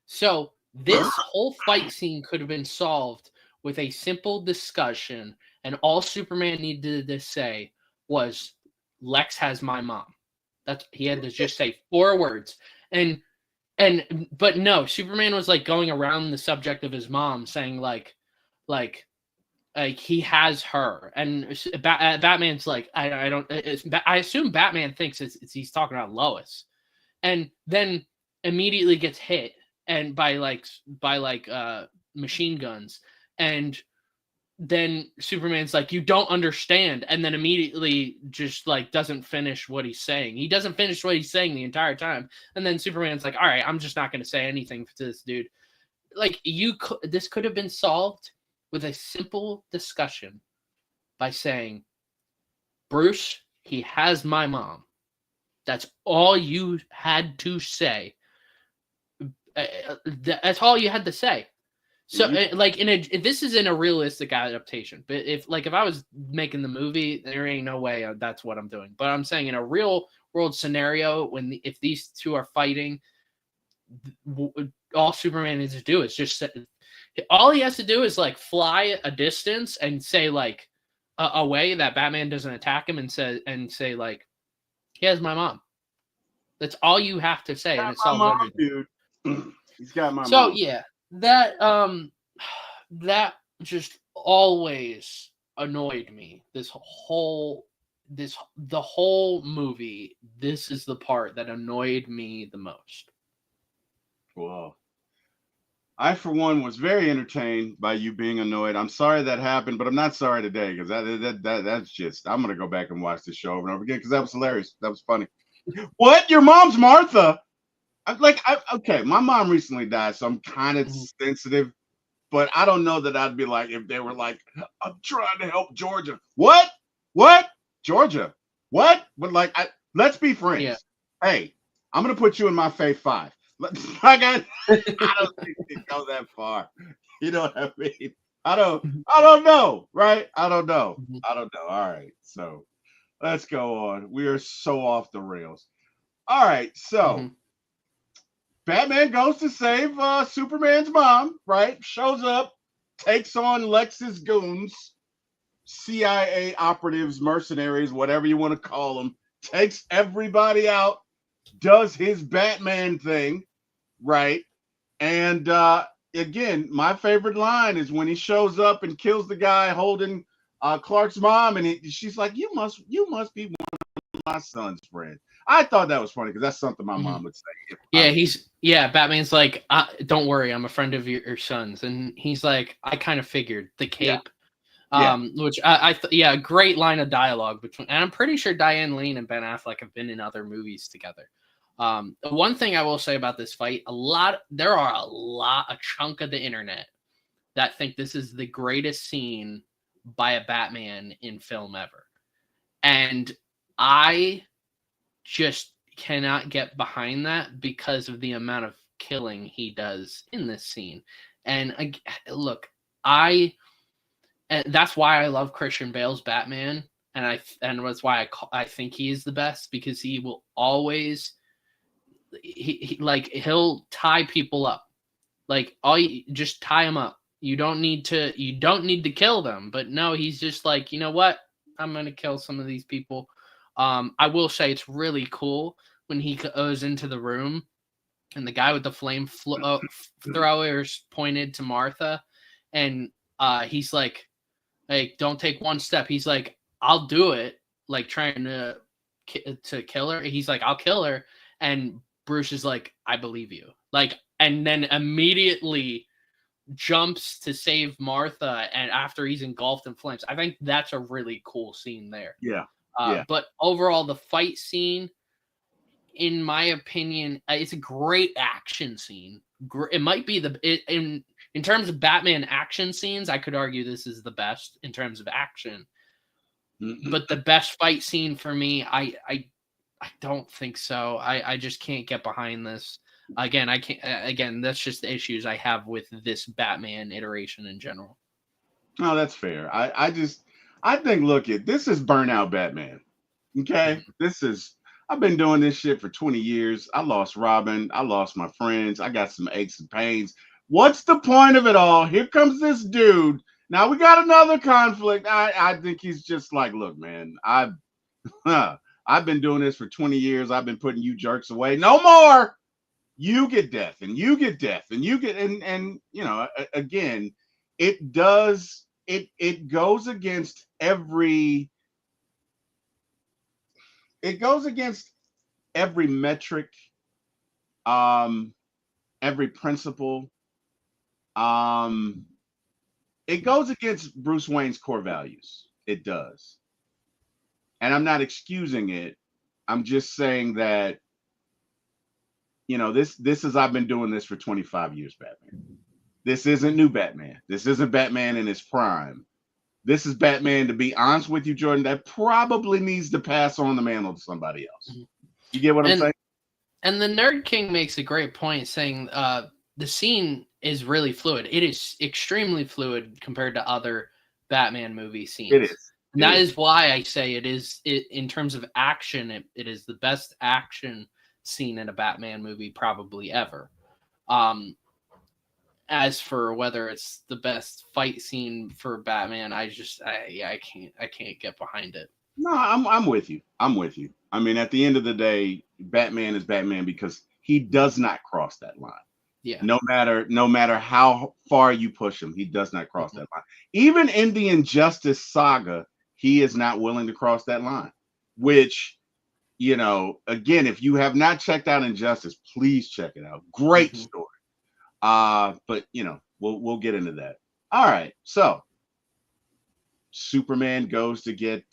So this whole fight scene could have been solved with a simple discussion, and all Superman needed to say was, Lex has my mom. He had to just say 4 words. But no, Superman was like going around the subject of his mom, saying like he has her, and Batman's like, I assume Batman thinks he's talking about Lois, and then immediately gets hit and by machine guns, and then Superman's like, you don't understand, and then immediately just like doesn't finish what he's saying. He doesn't finish what he's saying the entire time, and then Superman's like, all right, I'm just not going to say anything to this dude. Like, this could have been solved with a simple discussion by saying, Bruce, he has my mom. That's all you had to say. That's all you had to say. So, this is in a realistic adaptation. But if I was making the movie, there ain't no way that's what I'm doing. But I'm saying in a real world scenario, if these two are fighting, all Superman needs to do is just all he has to do is like fly a distance and say like a way that Batman doesn't attack him, and say like, he has my mom. That's all you have to say, and it's all dude. He's got my mom. So yeah, that just always annoyed me. The whole movie. This is the part that annoyed me the most. Well, I, for one, was very entertained by you being annoyed. I'm sorry that happened, but I'm not sorry today, because that's just, I'm going to go back and watch this show over and over again, because that was hilarious. That was funny. What? Your mom's Martha? Okay, my mom recently died, so I'm kind of sensitive, but I don't know that I'd be like, if they were like, I'm trying to help Georgia. What? Georgia? What? But like, let's be friends. Yeah. Hey, I'm gonna put you in my fave 5. Like I don't think it goes that far. You know what I mean? I don't know, right? I don't know. Mhm. I don't know. All right. So let's go on. We are so off the rails. All right. So Mhm. Batman goes to save Superman's mom, right? Shows up, takes on Lex's goons, CIA operatives, mercenaries, whatever you want to call them, takes everybody out, does his Batman thing, right? And again, my favorite line is when he shows up and kills the guy holding Clark's mom, and she's like, "You must be one of my son's friends." I thought that was funny because that's something my Mhm. mom would say. If Yeah, Batman's like, don't worry, I'm a friend of your son's, and he's like, I kind of figured the cape, Yeah. which great line of dialogue between, and I'm pretty sure Diane Lane and Ben Affleck have been in other movies together. One thing I will say about this fight, there are a chunk of the internet that think this is the greatest scene by a Batman in film ever, and I just cannot get behind that because of the amount of killing he does in this scene. And look, that's why I love Christian Bale's Batman, and that's why I think he is the best, because he will always he'll tie people up. Like just tie them up. You don't need to kill them, but no, he's just like, you know what? I'm gonna kill some of these people. I will say it's really cool when he goes into the room and the guy with the flame throwers pointed to Martha, and he's like, "Hey, don't take one step." He's like, "I'll do it," like trying to kill her. He's like, "I'll kill her," and Bruce is like, "I believe you." Like, and then immediately jumps to save Martha, and after he's engulfed in flames. I think that's a really cool scene there. Yeah. But overall, the fight scene, in my opinion, it's a great action scene. It might be in terms of Batman action scenes, I could argue this is the best in terms of action. But the best fight scene for me, I don't think so. I just can't get behind this. Again, I can't. Again, that's just the issues I have with this Batman iteration in general. No, that's fair. I think, look, this is burnout Batman. Okay, I've been doing this shit for 20 years. I lost Robin. I lost my friends. I got some aches and pains. What's the point of it all? Here comes this dude. Now we got another conflict. I think he's just like, look, man, I've been doing this for 20 years. I've been putting you jerks away. No more. You get death, and you get death, and you get, and you know, again, it goes against every metric, every principle. It goes against Bruce Wayne's core values. It does. And I'm not excusing it. I'm just saying that, you know, this is, I've been doing this for 25 years, Batman. This isn't new Batman. This isn't Batman in his prime. This is Batman, to be honest with you, Jordan, that probably needs to pass on the mantle to somebody else. You get what I'm saying? And the Nerd King makes a great point, saying the scene is really fluid. It is extremely fluid compared to other Batman movie scenes. It is. And that is why I say in terms of action, it is the best action scene in a Batman movie probably ever. As for whether it's the best fight scene for Batman, I can't get behind it. No, I'm with you. I'm with you. I mean, at the end of the day, Batman is Batman because he does not cross that line. Yeah. No matter how far you push him, he does not cross that line. Even in the Injustice saga, he is not willing to cross that line. Which, you know, again, if you have not checked out Injustice, please check it out. Great story. But you know, we'll get into that. All right, so Superman goes to get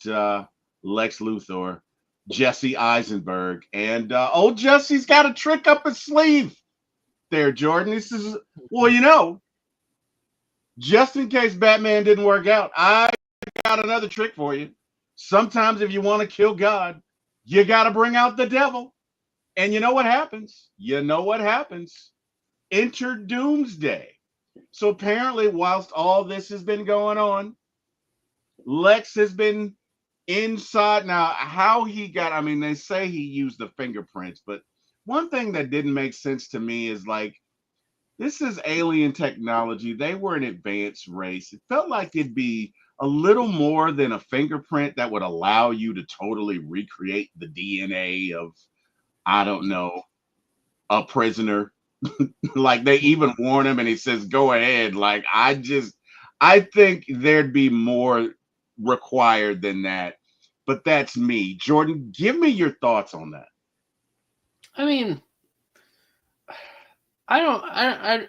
Lex Luthor, Jesse Eisenberg, and old Jesse's got a trick up his sleeve there, Jordan. This is, well, you know, just in case Batman didn't work out, I got another trick for you. Sometimes if you want to kill God, you got to bring out the devil. And you know what happens? You know what happens? Enter Doomsday. So apparently, whilst all this has been going on, Lex has been inside. Now, how he got, I mean, they say he used the fingerprints, but one thing that didn't make sense to me is like, this is alien technology. They were an advanced race. It felt like it'd be a little more than a fingerprint that would allow you to totally recreate the DNA of, I don't know, a prisoner. Like they even warn him and he says, go ahead. Like, I think there'd be more required than that. But that's me. Jordan, give me your thoughts on that. I mean, I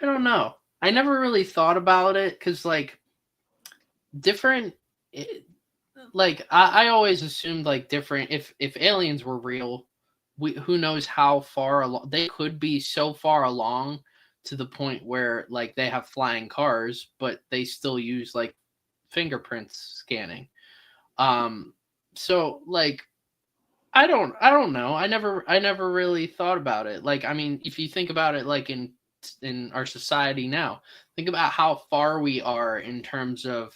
don't know. I never really thought about it because like I always assumed like different if aliens were real, who knows how far along they could be, so far along to the point where like they have flying cars, but they still use like fingerprints scanning. So like I don't know. I never really thought about it. Like, I mean, if you think about it, like in our society now, think about how far we are in terms of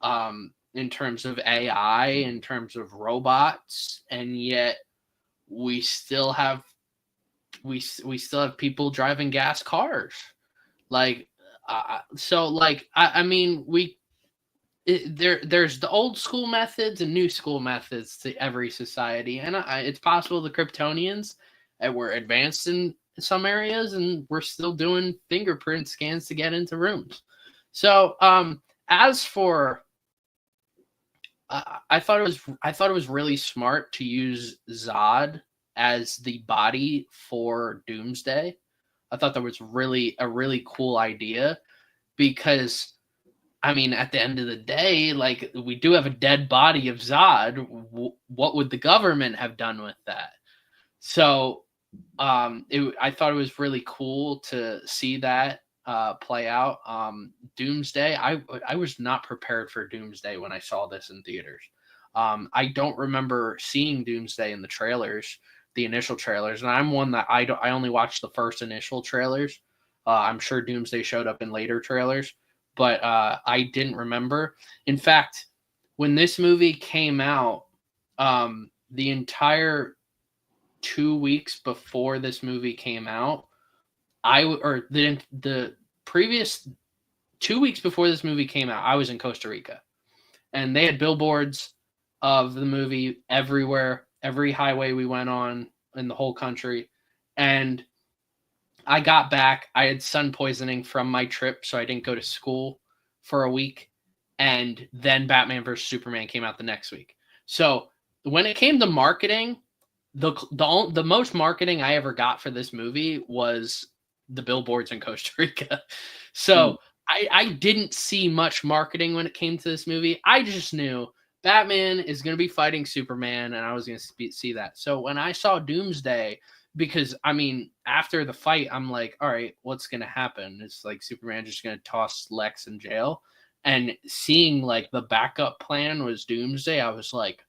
AI, in terms of robots, and yet we still have still have people driving gas cars. Like, so like I mean there's the old school methods and new school methods to every society, and it's possible the Kryptonians were advanced in some areas, and we're still doing fingerprint scans to get into rooms. So, as for, I thought it was really smart to use Zod as the body for Doomsday. I thought that was a really cool idea because, I mean, at the end of the day, like we do have a dead body of Zod. What would the government have done with that? So, I thought it was really cool to see that play out. Doomsday, I was not prepared for Doomsday when I saw this in theaters. I don't remember seeing Doomsday in the trailers, the initial trailers, and I'm one that I only watched the first initial trailers. I'm sure Doomsday showed up in later trailers, but I didn't remember. In fact, when this movie came out, the entire 2 weeks before this movie came out, the previous 2 weeks before this movie came out, I was in Costa Rica, and they had billboards of the movie everywhere, every highway we went on in the whole country. And I got back, I had sun poisoning from my trip, so I didn't go to school for a week. And then Batman vs. Superman came out the next week. So when it came to marketing, the most marketing I ever got for this movie was the billboards in Costa Rica. So I didn't see much marketing when it came to this movie. I just knew Batman is going to be fighting Superman, and I was going to see that. So when I saw Doomsday, because, I mean, after the fight, I'm like, all right, what's going to happen? It's like Superman just going to toss Lex in jail. And seeing, like, the backup plan was Doomsday, I was like,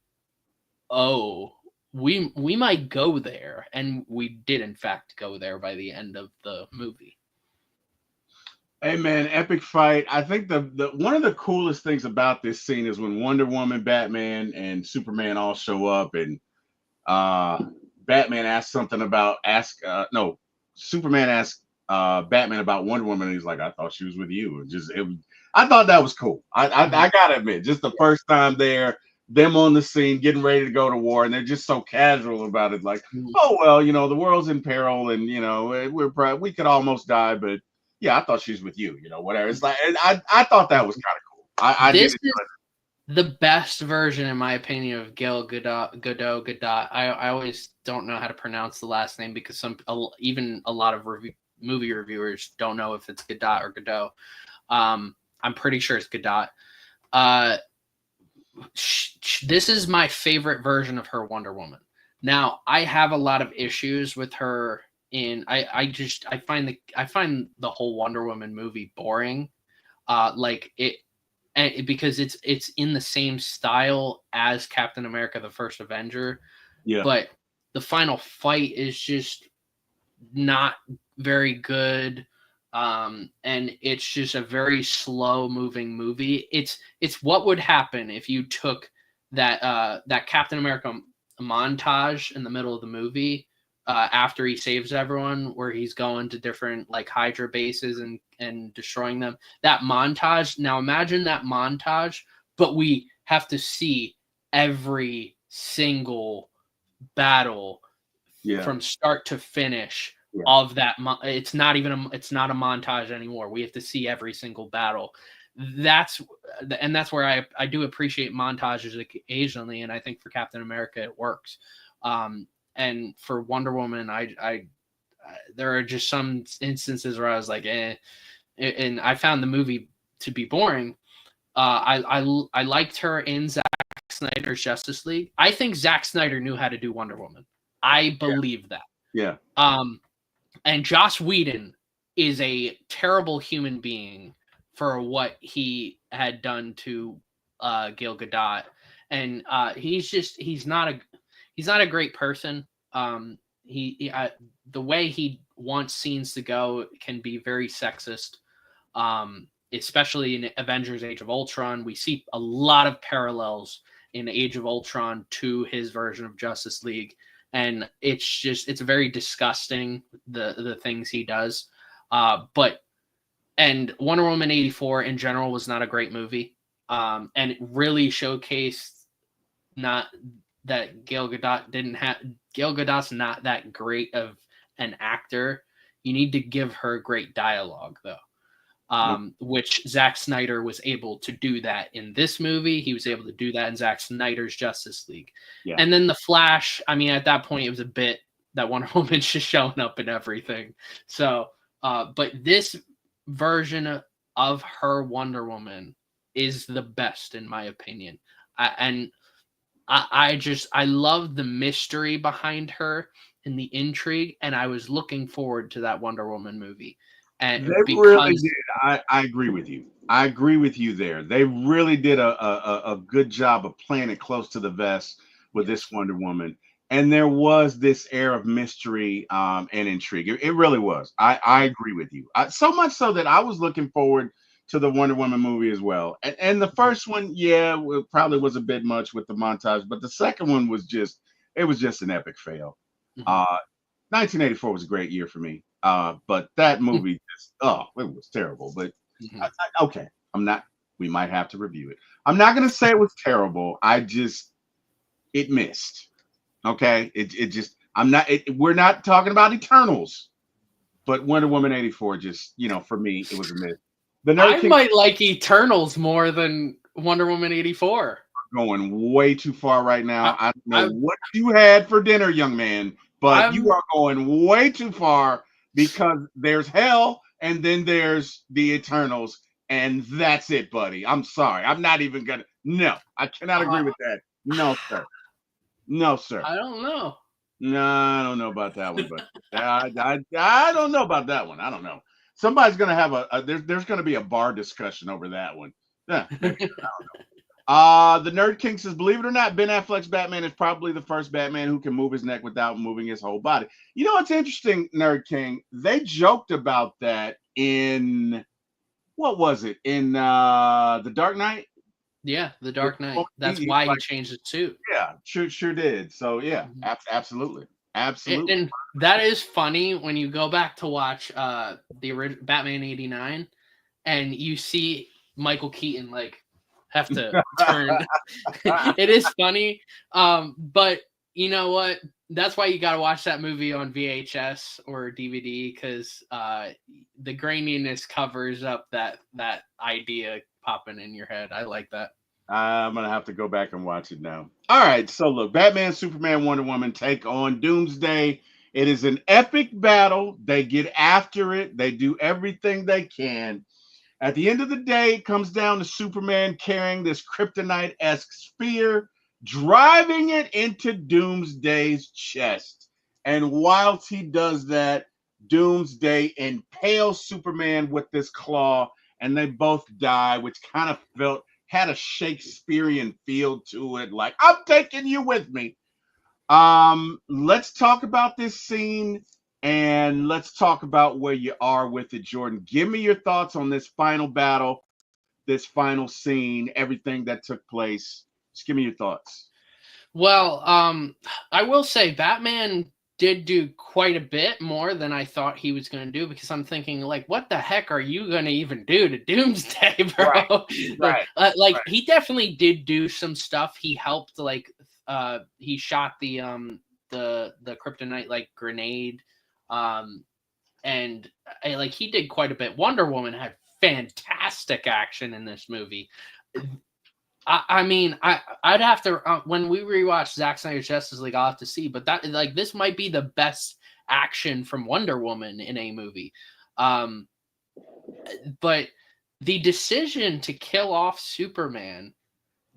oh, we might go there. And we did, in fact, go there by the end of the movie. Hey, man, epic fight. I think the one of the coolest things about this scene is when Wonder Woman, Batman, and Superman all show up, and Batman asks something about Superman asks Batman about Wonder Woman, and he's like, I thought she was with you. I thought that was cool. I gotta admit, just the first time there, them on the scene, getting ready to go to war, and they're just so casual about it, like, oh well, the world's in peril, and we could almost die, but yeah, I thought she was with you, whatever. It's like, I thought that was kind of cool. This is the best version, in my opinion, of Gal Gadot. I always don't know how to pronounce the last name because even a lot of movie reviewers don't know if it's Gadot or Godot. I'm pretty sure it's Gadot. This is my favorite version of her Wonder Woman. Now, I have a lot of issues with her. I find the whole Wonder Woman movie boring, because it's in the same style as Captain America: The First Avenger. Yeah. But the final fight is just not very good. And it's just a very slow moving movie. It's what would happen if you took that Captain America montage in the middle of the movie after he saves everyone, where he's going to different like Hydra bases and destroying them. That montage. Now imagine that montage, but we have to see every single battle from start to finish of that. It's not a montage anymore. We have to see every single battle. That's where I do appreciate montages occasionally, and I think for Captain America it works. And for Wonder Woman, I there are just some instances where I was like, and I found the movie to be boring. I liked her in Zack Snyder's Justice League. I think Zack Snyder knew how to do Wonder Woman. I believe that. Yeah. And Joss Whedon is a terrible human being for what he had done to Gal Gadot, and he's not a great person. The way he wants scenes to go can be very sexist, especially in Avengers: Age of Ultron. We see a lot of parallels in Age of Ultron to his version of Justice League, and it's very disgusting the things he does. And Wonder Woman 84 in general was not a great movie. And it really showcased not that Gal Gadot's not that great of an actor. You need to give her great dialogue though. Which Zack Snyder was able to do that in this movie. He was able to do that in Zack Snyder's Justice League. Yeah. And then The Flash, I mean, at that point it was a bit that Wonder Woman's just showing up in everything. So, but this version of her Wonder Woman is the best in my opinion. I love the mystery behind her and the intrigue, and I was looking forward to that Wonder Woman movie. And they really did. I agree with you. I agree with you there. They really did a good job of playing it close to the vest with this Wonder Woman. And there was this air of mystery and intrigue. It really was. I agree with you. So much so that I was looking forward to the Wonder Woman movie as well. And the first one, it probably was a bit much with the montage, but the second one was just an epic fail. 1984 was a great year for me. But that movie it was terrible. But okay, we might have to review it. I'm not going to say it was terrible. It missed. Okay, we're not talking about Eternals, but Wonder Woman 84 just, for me, it was a miss. Might like Eternals more than Wonder Woman 84. Going way too far right now. I don't know what you had for dinner, young man, but you are going way too far because there's hell and then there's the Eternals, and that's it, buddy. I'm sorry. I'm not even gonna. No, I cannot agree with that. No, sir. No, sir. I don't know. No, I don't know about that one, but I don't know about that one. I don't know. Somebody's gonna have there's gonna be a bar discussion over that one. Yeah, I don't know. The Nerd King says, believe it or not, Ben Affleck's Batman is probably the first Batman who can move his neck without moving his whole body. You know what's interesting, Nerd King? They joked about that in what was it? In The Dark Knight? Yeah, The Dark Knight. That's why he changed the suit. Yeah, sure did. So yeah, absolutely. And that is funny when you go back to watch the original Batman 89 and you see Michael Keaton have to turn. It is funny. But you know what? That's why you got to watch that movie on VHS or DVD, because the graininess covers up that idea popping in your head. I like that. I'm going to have to go back and watch it now. All right. So look, Batman, Superman, Wonder Woman take on Doomsday. It is an epic battle. They get after it. They do everything they can. At the end of the day, it comes down to Superman carrying this kryptonite-esque spear, driving it into Doomsday's chest. And whilst he does that, Doomsday impales Superman with this claw, and they both die, which kind of had a Shakespearean feel to it, like, I'm taking you with me. Let's talk about this scene and let's talk about where you are with it, Jordan. Give me your thoughts on this final battle, this final scene, everything that took place. Just give me your thoughts. Well, I will say Batman did do quite a bit more than I thought he was going to do, because I'm thinking, like, what the heck are you going to even do to Doomsday, bro? Right. He definitely did do some stuff. He helped, like, he shot the kryptonite like grenade, and like he did quite a bit. Wonder Woman had fantastic action in this movie. I mean, I'd have to when we rewatch Zack Snyder's Justice League, I'll have to see. But that, like, this might be the best action from Wonder Woman in a movie. But the decision to kill off Superman,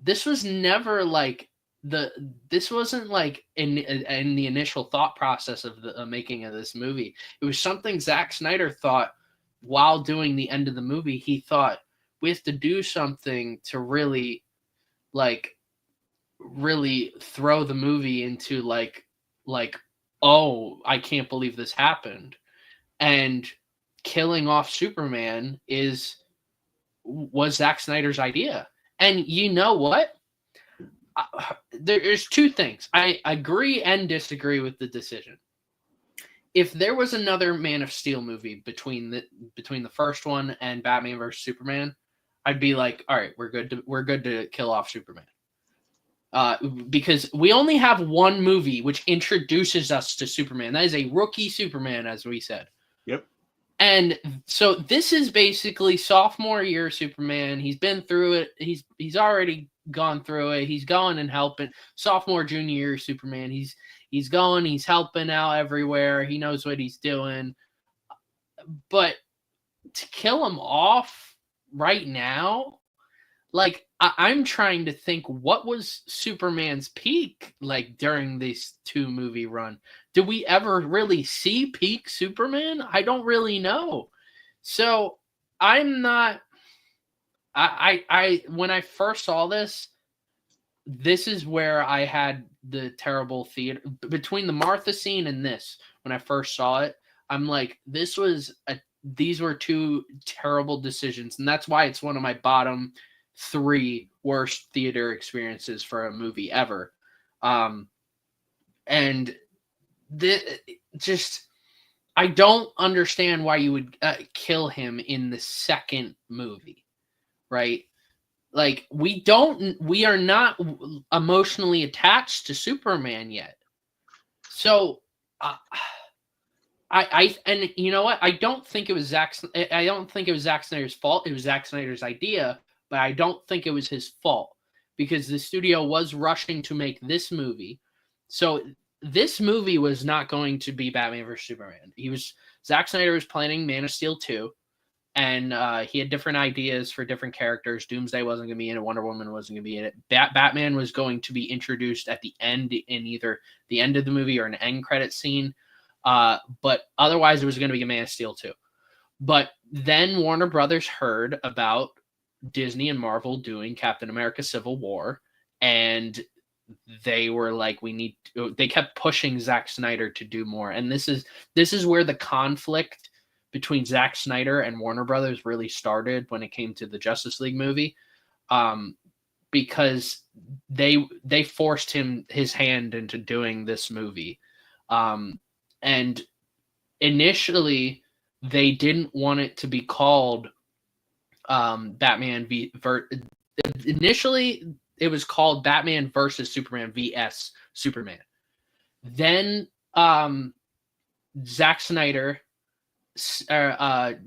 this was never like this wasn't like in the initial thought process of the making of this movie. It was something Zack Snyder thought while doing the end of the movie. He thought, we have to do something to really throw the movie into like, oh, I can't believe this happened. And killing off Superman was Zack Snyder's idea. And you know what? There's two things. I agree and disagree with the decision. If there was another Man of Steel movie between the first one and Batman vs Superman, I'd be like, all right, we're good to kill off Superman. Because we only have one movie which introduces us to Superman. That is a rookie Superman, as we said. Yep. And so this is basically sophomore year Superman. He's been through it. He's already gone through it. He's going and helping. Sophomore, junior year Superman. He's going. He's helping out everywhere. He knows what he's doing. But to kill him off right now, like, I'm trying to think, what was Superman's peak like during this 2-movie run? Did we ever really see peak Superman? I don't really know. So I'm not. I when I first saw this is where I had the terrible theater between the Martha scene and this. When I first saw it, I'm like, these were two terrible decisions, and that's why it's one of my bottom 3 worst theater experiences for a movie ever. And I don't understand why you would kill him in the second movie, right? Like, we are not emotionally attached to Superman yet. So and you know what? I don't think it was Zack Snyder's fault. It was Zack Snyder's idea, but I don't think it was his fault, because the studio was rushing to make this movie. So this movie was not going to be Batman vs Superman. Zack Snyder was planning Man of Steel 2, and he had different ideas for different characters. Doomsday wasn't going to be in it. Wonder Woman wasn't going to be in it. Batman was going to be introduced at the end, in either the end of the movie or an end credit scene. But otherwise, it was going to be a Man of Steel 2. But then Warner Brothers heard about Disney and Marvel doing Captain America Civil War, and they were like, they kept pushing Zack Snyder to do more. And this is where the conflict between Zack Snyder and Warner Brothers really started when it came to the Justice League movie, because they forced his hand into doing this movie. And initially they didn't want it to be called initially it was called Batman versus Superman vs Superman. Then Zack Snyder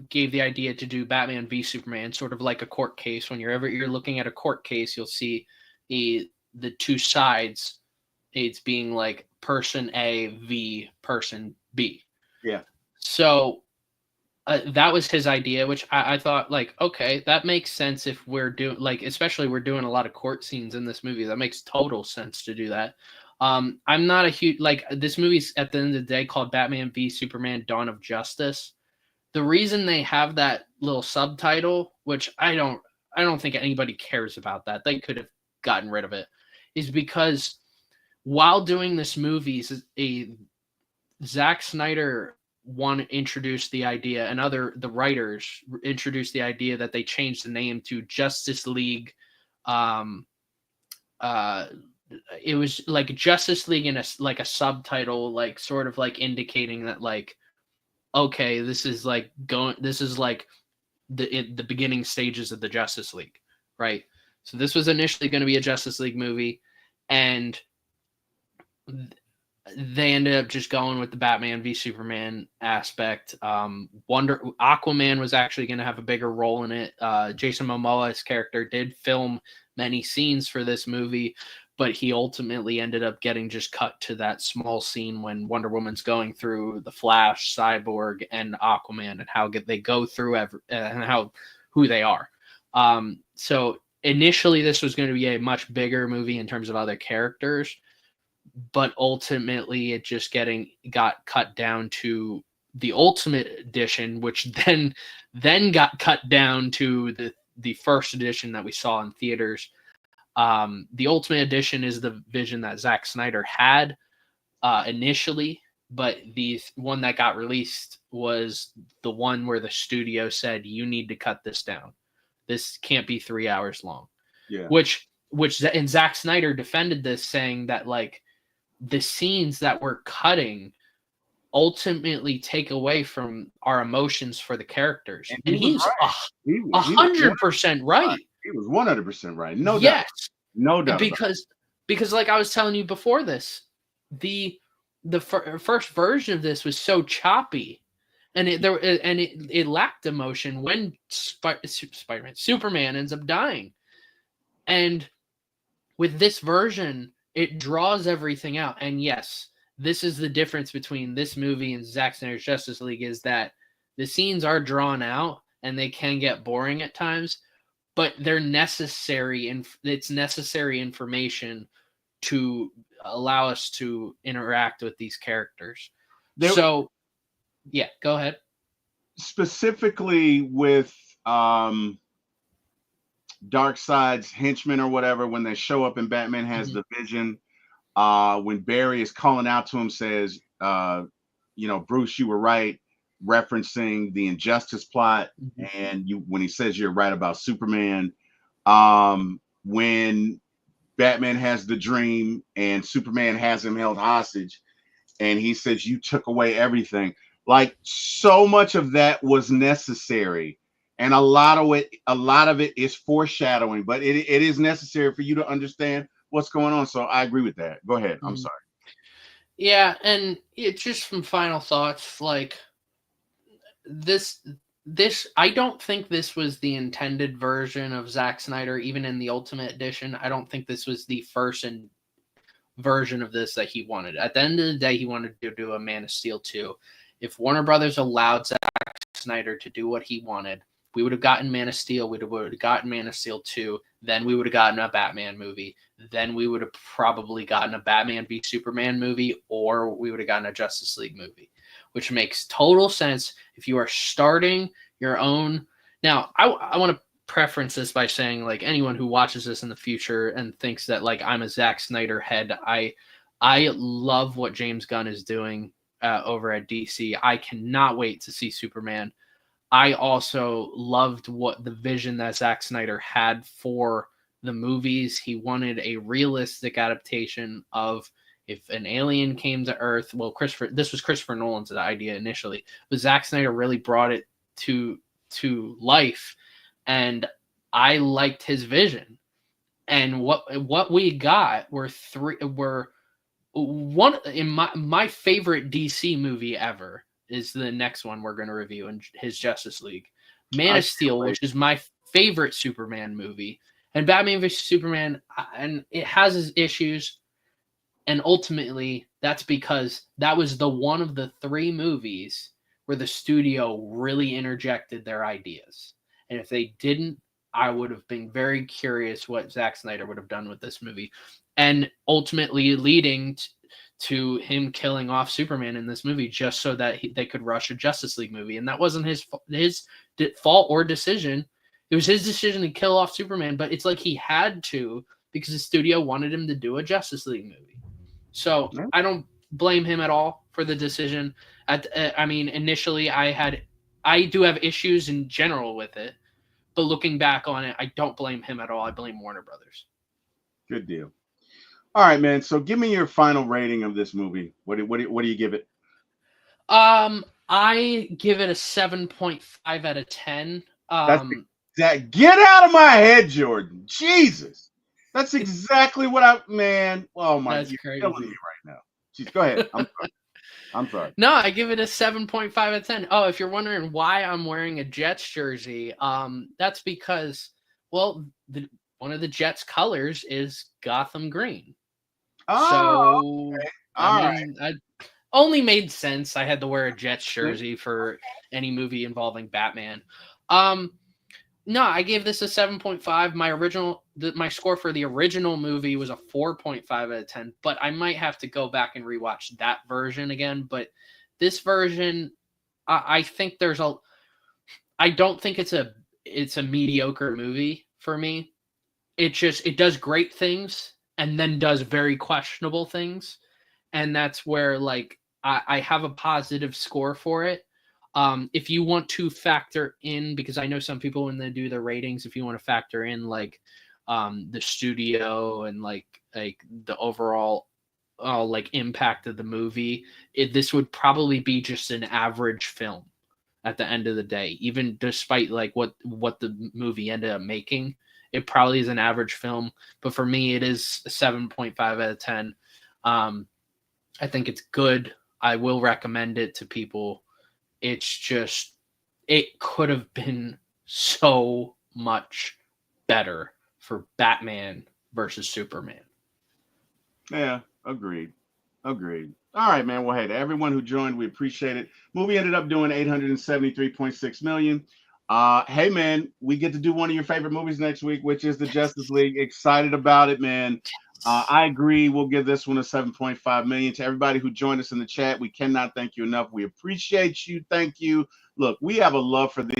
gave the idea to do Batman v Superman, sort of like a court case. Whenever you're looking at a court case, you'll see the two sides. It's being like person A v person B. Yeah. So that was his idea, which I thought, like, okay, that makes sense if we're doing, like, especially we're doing a lot of court scenes in this movie. That makes total sense to do that. I'm not a huge, like, this movie's at the end of the day called Batman v Superman: Dawn of Justice. The reason they have that little subtitle, which I don't think anybody cares about that, they could have gotten rid of it, is because while doing this movie, Zack Snyder introduced the idea, and the writers introduced the idea that they changed the name to Justice League. It was like Justice League in a subtitle, like sort of like indicating that like, okay, this is like the beginning stages of the Justice League, right? So this was initially going to be a Justice League movie, and they ended up just going with the Batman v Superman aspect. Aquaman was actually going to have a bigger role in it. Jason Momoa's character did film many scenes for this movie, but he ultimately ended up getting just cut to that small scene when Wonder Woman's going through the Flash, Cyborg, and Aquaman, and how they go through and who they are. So initially, this was going to be a much bigger movie in terms of other characters, but ultimately it just got cut down to the Ultimate Edition, which then got cut down to the first edition that we saw in theaters. The Ultimate Edition is the vision that Zack Snyder had initially, but the one that got released was the one where the studio said, you need to cut this down. This can't be 3 hours long. Yeah. And Zack Snyder defended this, saying that like the scenes that we're cutting ultimately take away from our emotions for the characters. And he's 100% right. He was 100% right. No doubt. Yes. No doubt. Because like I was telling you before this, the first version of this was so choppy, and it lacked emotion when Superman ends up dying. And with this version, it draws everything out. And yes, this is the difference between this movie and Zack Snyder's Justice League, is that the scenes are drawn out and they can get boring at times, but they're necessary, and it's necessary information to allow us to interact with these characters. So, yeah, go ahead. Specifically with Darkseid's henchmen or whatever, when they show up and Batman has the vision, when Barry is calling out to him, says, Bruce, you were right, referencing the Injustice plot. And when he says you're right about Superman, when Batman has the dream and Superman has him held hostage and he says, you took away everything. Like, so much of that was necessary. And a lot of it is foreshadowing, but it is necessary for you to understand what's going on. So I agree with that. Go ahead. I'm sorry. Yeah. And it's just some final thoughts. Like this, I don't think this was the intended version of Zack Snyder, even in the Ultimate Edition. I don't think this was the first version of this that he wanted. At the end of the day, he wanted to do a Man of Steel 2. If Warner Brothers allowed Zack Snyder to do what he wanted, we would have gotten Man of Steel. We would have gotten Man of Steel 2. Then we would have gotten a Batman movie. Then we would have probably gotten a Batman v Superman movie, or we would have gotten a Justice League movie, which makes total sense if you are starting your own. Now, I want to preference this by saying, like, anyone who watches this in the future and thinks that, like, I'm a Zack Snyder head, I love what James Gunn is doing over at DC. I cannot wait to see Superman. I also loved what the vision that Zack Snyder had for the movies. He wanted a realistic adaptation of if an alien came to Earth. Well, this was Christopher Nolan's idea initially, but Zack Snyder really brought it to life, and I liked his vision. And what we got were one in my favorite DC movie ever is the next one we're going to review, in his Justice League. Man of Steel, which is my favorite Superman movie, and Batman vs Superman, and it has its issues, and ultimately that's because that was the one of the 3 movies where the studio really interjected their ideas. And if they didn't, I would have been very curious what Zack Snyder would have done with this movie, and ultimately leading to him killing off Superman in this movie just so that they could rush a Justice League movie. And that wasn't his fault or decision. It was his decision to kill off Superman, but it's like he had to because the studio wanted him to do a Justice League movie. So Yeah. I don't blame him at all for the decision. I mean, initially I do have issues in general with it, but looking back on it, I don't blame him at all. I blame Warner Brothers. Good deal. All right, man. So give me your final rating of this movie. What do you give it? I give it a 7.5 out of 10. Get out of my head, Jordan. Jesus. That's exactly what man. Oh my, That's you're crazy. killing me right now. Jeez, go ahead. I'm sorry. No, I give it a 7.5 out of 10. Oh, if you're wondering why I'm wearing a Jets jersey, that's because, well, one of the Jets colors is Gotham green. Oh, So, okay. I only made sense. I had to wear a Jets jersey for any movie involving Batman. No, I gave this a 7.5. My score for the original movie was a 4.5 out of 10, but I might have to go back and rewatch that version again. But this version, I think I don't think it's a mediocre movie for me. It does great things and then does very questionable things. And that's where I have a positive score for it. If you want to factor in, because I know some people when they do their ratings, if you want to factor in the studio and the overall impact of the movie, this would probably be just an average film at the end of the day. Even despite what the movie ended up making, it probably is an average film. But for me, it is a 7.5 out of 10. I think it's good. I will recommend it to people. It's just, it could have been so much better for Batman versus Superman. Yeah, agreed. All right, man. Well, hey, to everyone who joined, we appreciate it. Movie ended up doing $873.6 million. Hey, man, we get to do one of your favorite movies next week, which is the Justice League. Excited about it, man. I agree. We'll give this one a 7.5 million. To everybody who joined us in the chat, we cannot thank you enough. We appreciate you. Thank you. Look, we have a love for these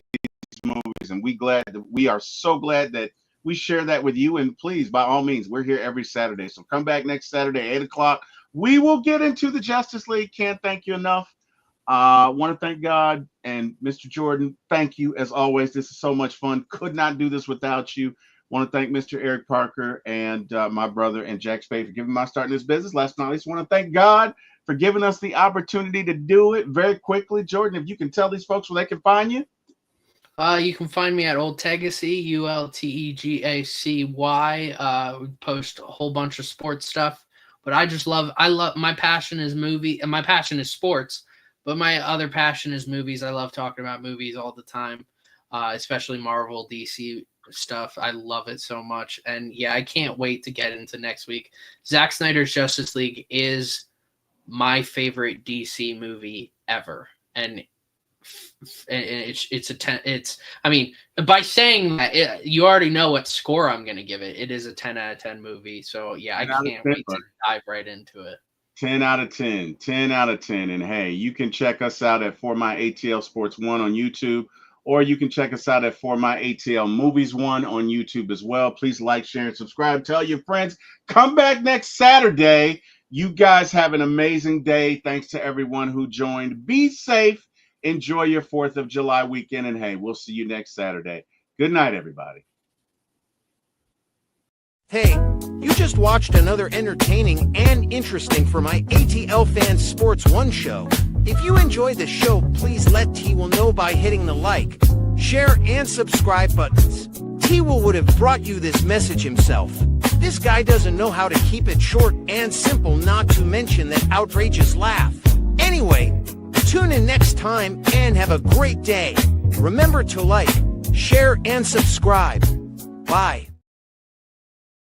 movies, and we are so glad that we share that with you. And please, by all means, we're here every Saturday. So come back next Saturday, 8 o'clock. We will get into the Justice League. Can't thank you enough. Want to thank God and Mr. Jordan. Thank you as always. This is so much fun. Could not do this without you. Want to thank Mr. Eric Parker and my brother and Jack Spade for giving my start in this business. Last but not least, want to thank God for giving us the opportunity to do it very quickly. Jordan, if you can tell these folks where they can find you. You can find me at Old Tegacy, ULTEGACY. We post a whole bunch of sports stuff, but I love my passion is movie and my passion is sports, but my other passion is movies. I love talking about movies all the time, especially Marvel, DC stuff. I love it so much. And yeah, I can't wait to get into next week. Zack Snyder's Justice League is my favorite DC movie ever. And I mean, by saying that, you already know what score I'm going to give it. It is a 10 out of 10 movie. So yeah, I can't wait to dive right into it. 10 out of 10. And hey, you can check us out at For My ATL Sports 1 on YouTube, or you can check us out at For My ATL Movies 1 on YouTube as well. Please like, share, and subscribe. Tell your friends. Come back next Saturday. You guys have an amazing day. Thanks to everyone who joined. Be safe. Enjoy your 4th of July weekend. And hey, we'll see you next Saturday. Good night, everybody. Hey, you just watched another entertaining and interesting For My ATL Fans Sports 1 show. If you enjoyed the show, please let T-Will know by hitting the like, share, and subscribe buttons. T-Will would have brought you this message himself. This guy doesn't know how to keep it short and simple, not to mention that outrageous laugh. Anyway, tune in next time and have a great day. Remember to like, share, and subscribe. Bye.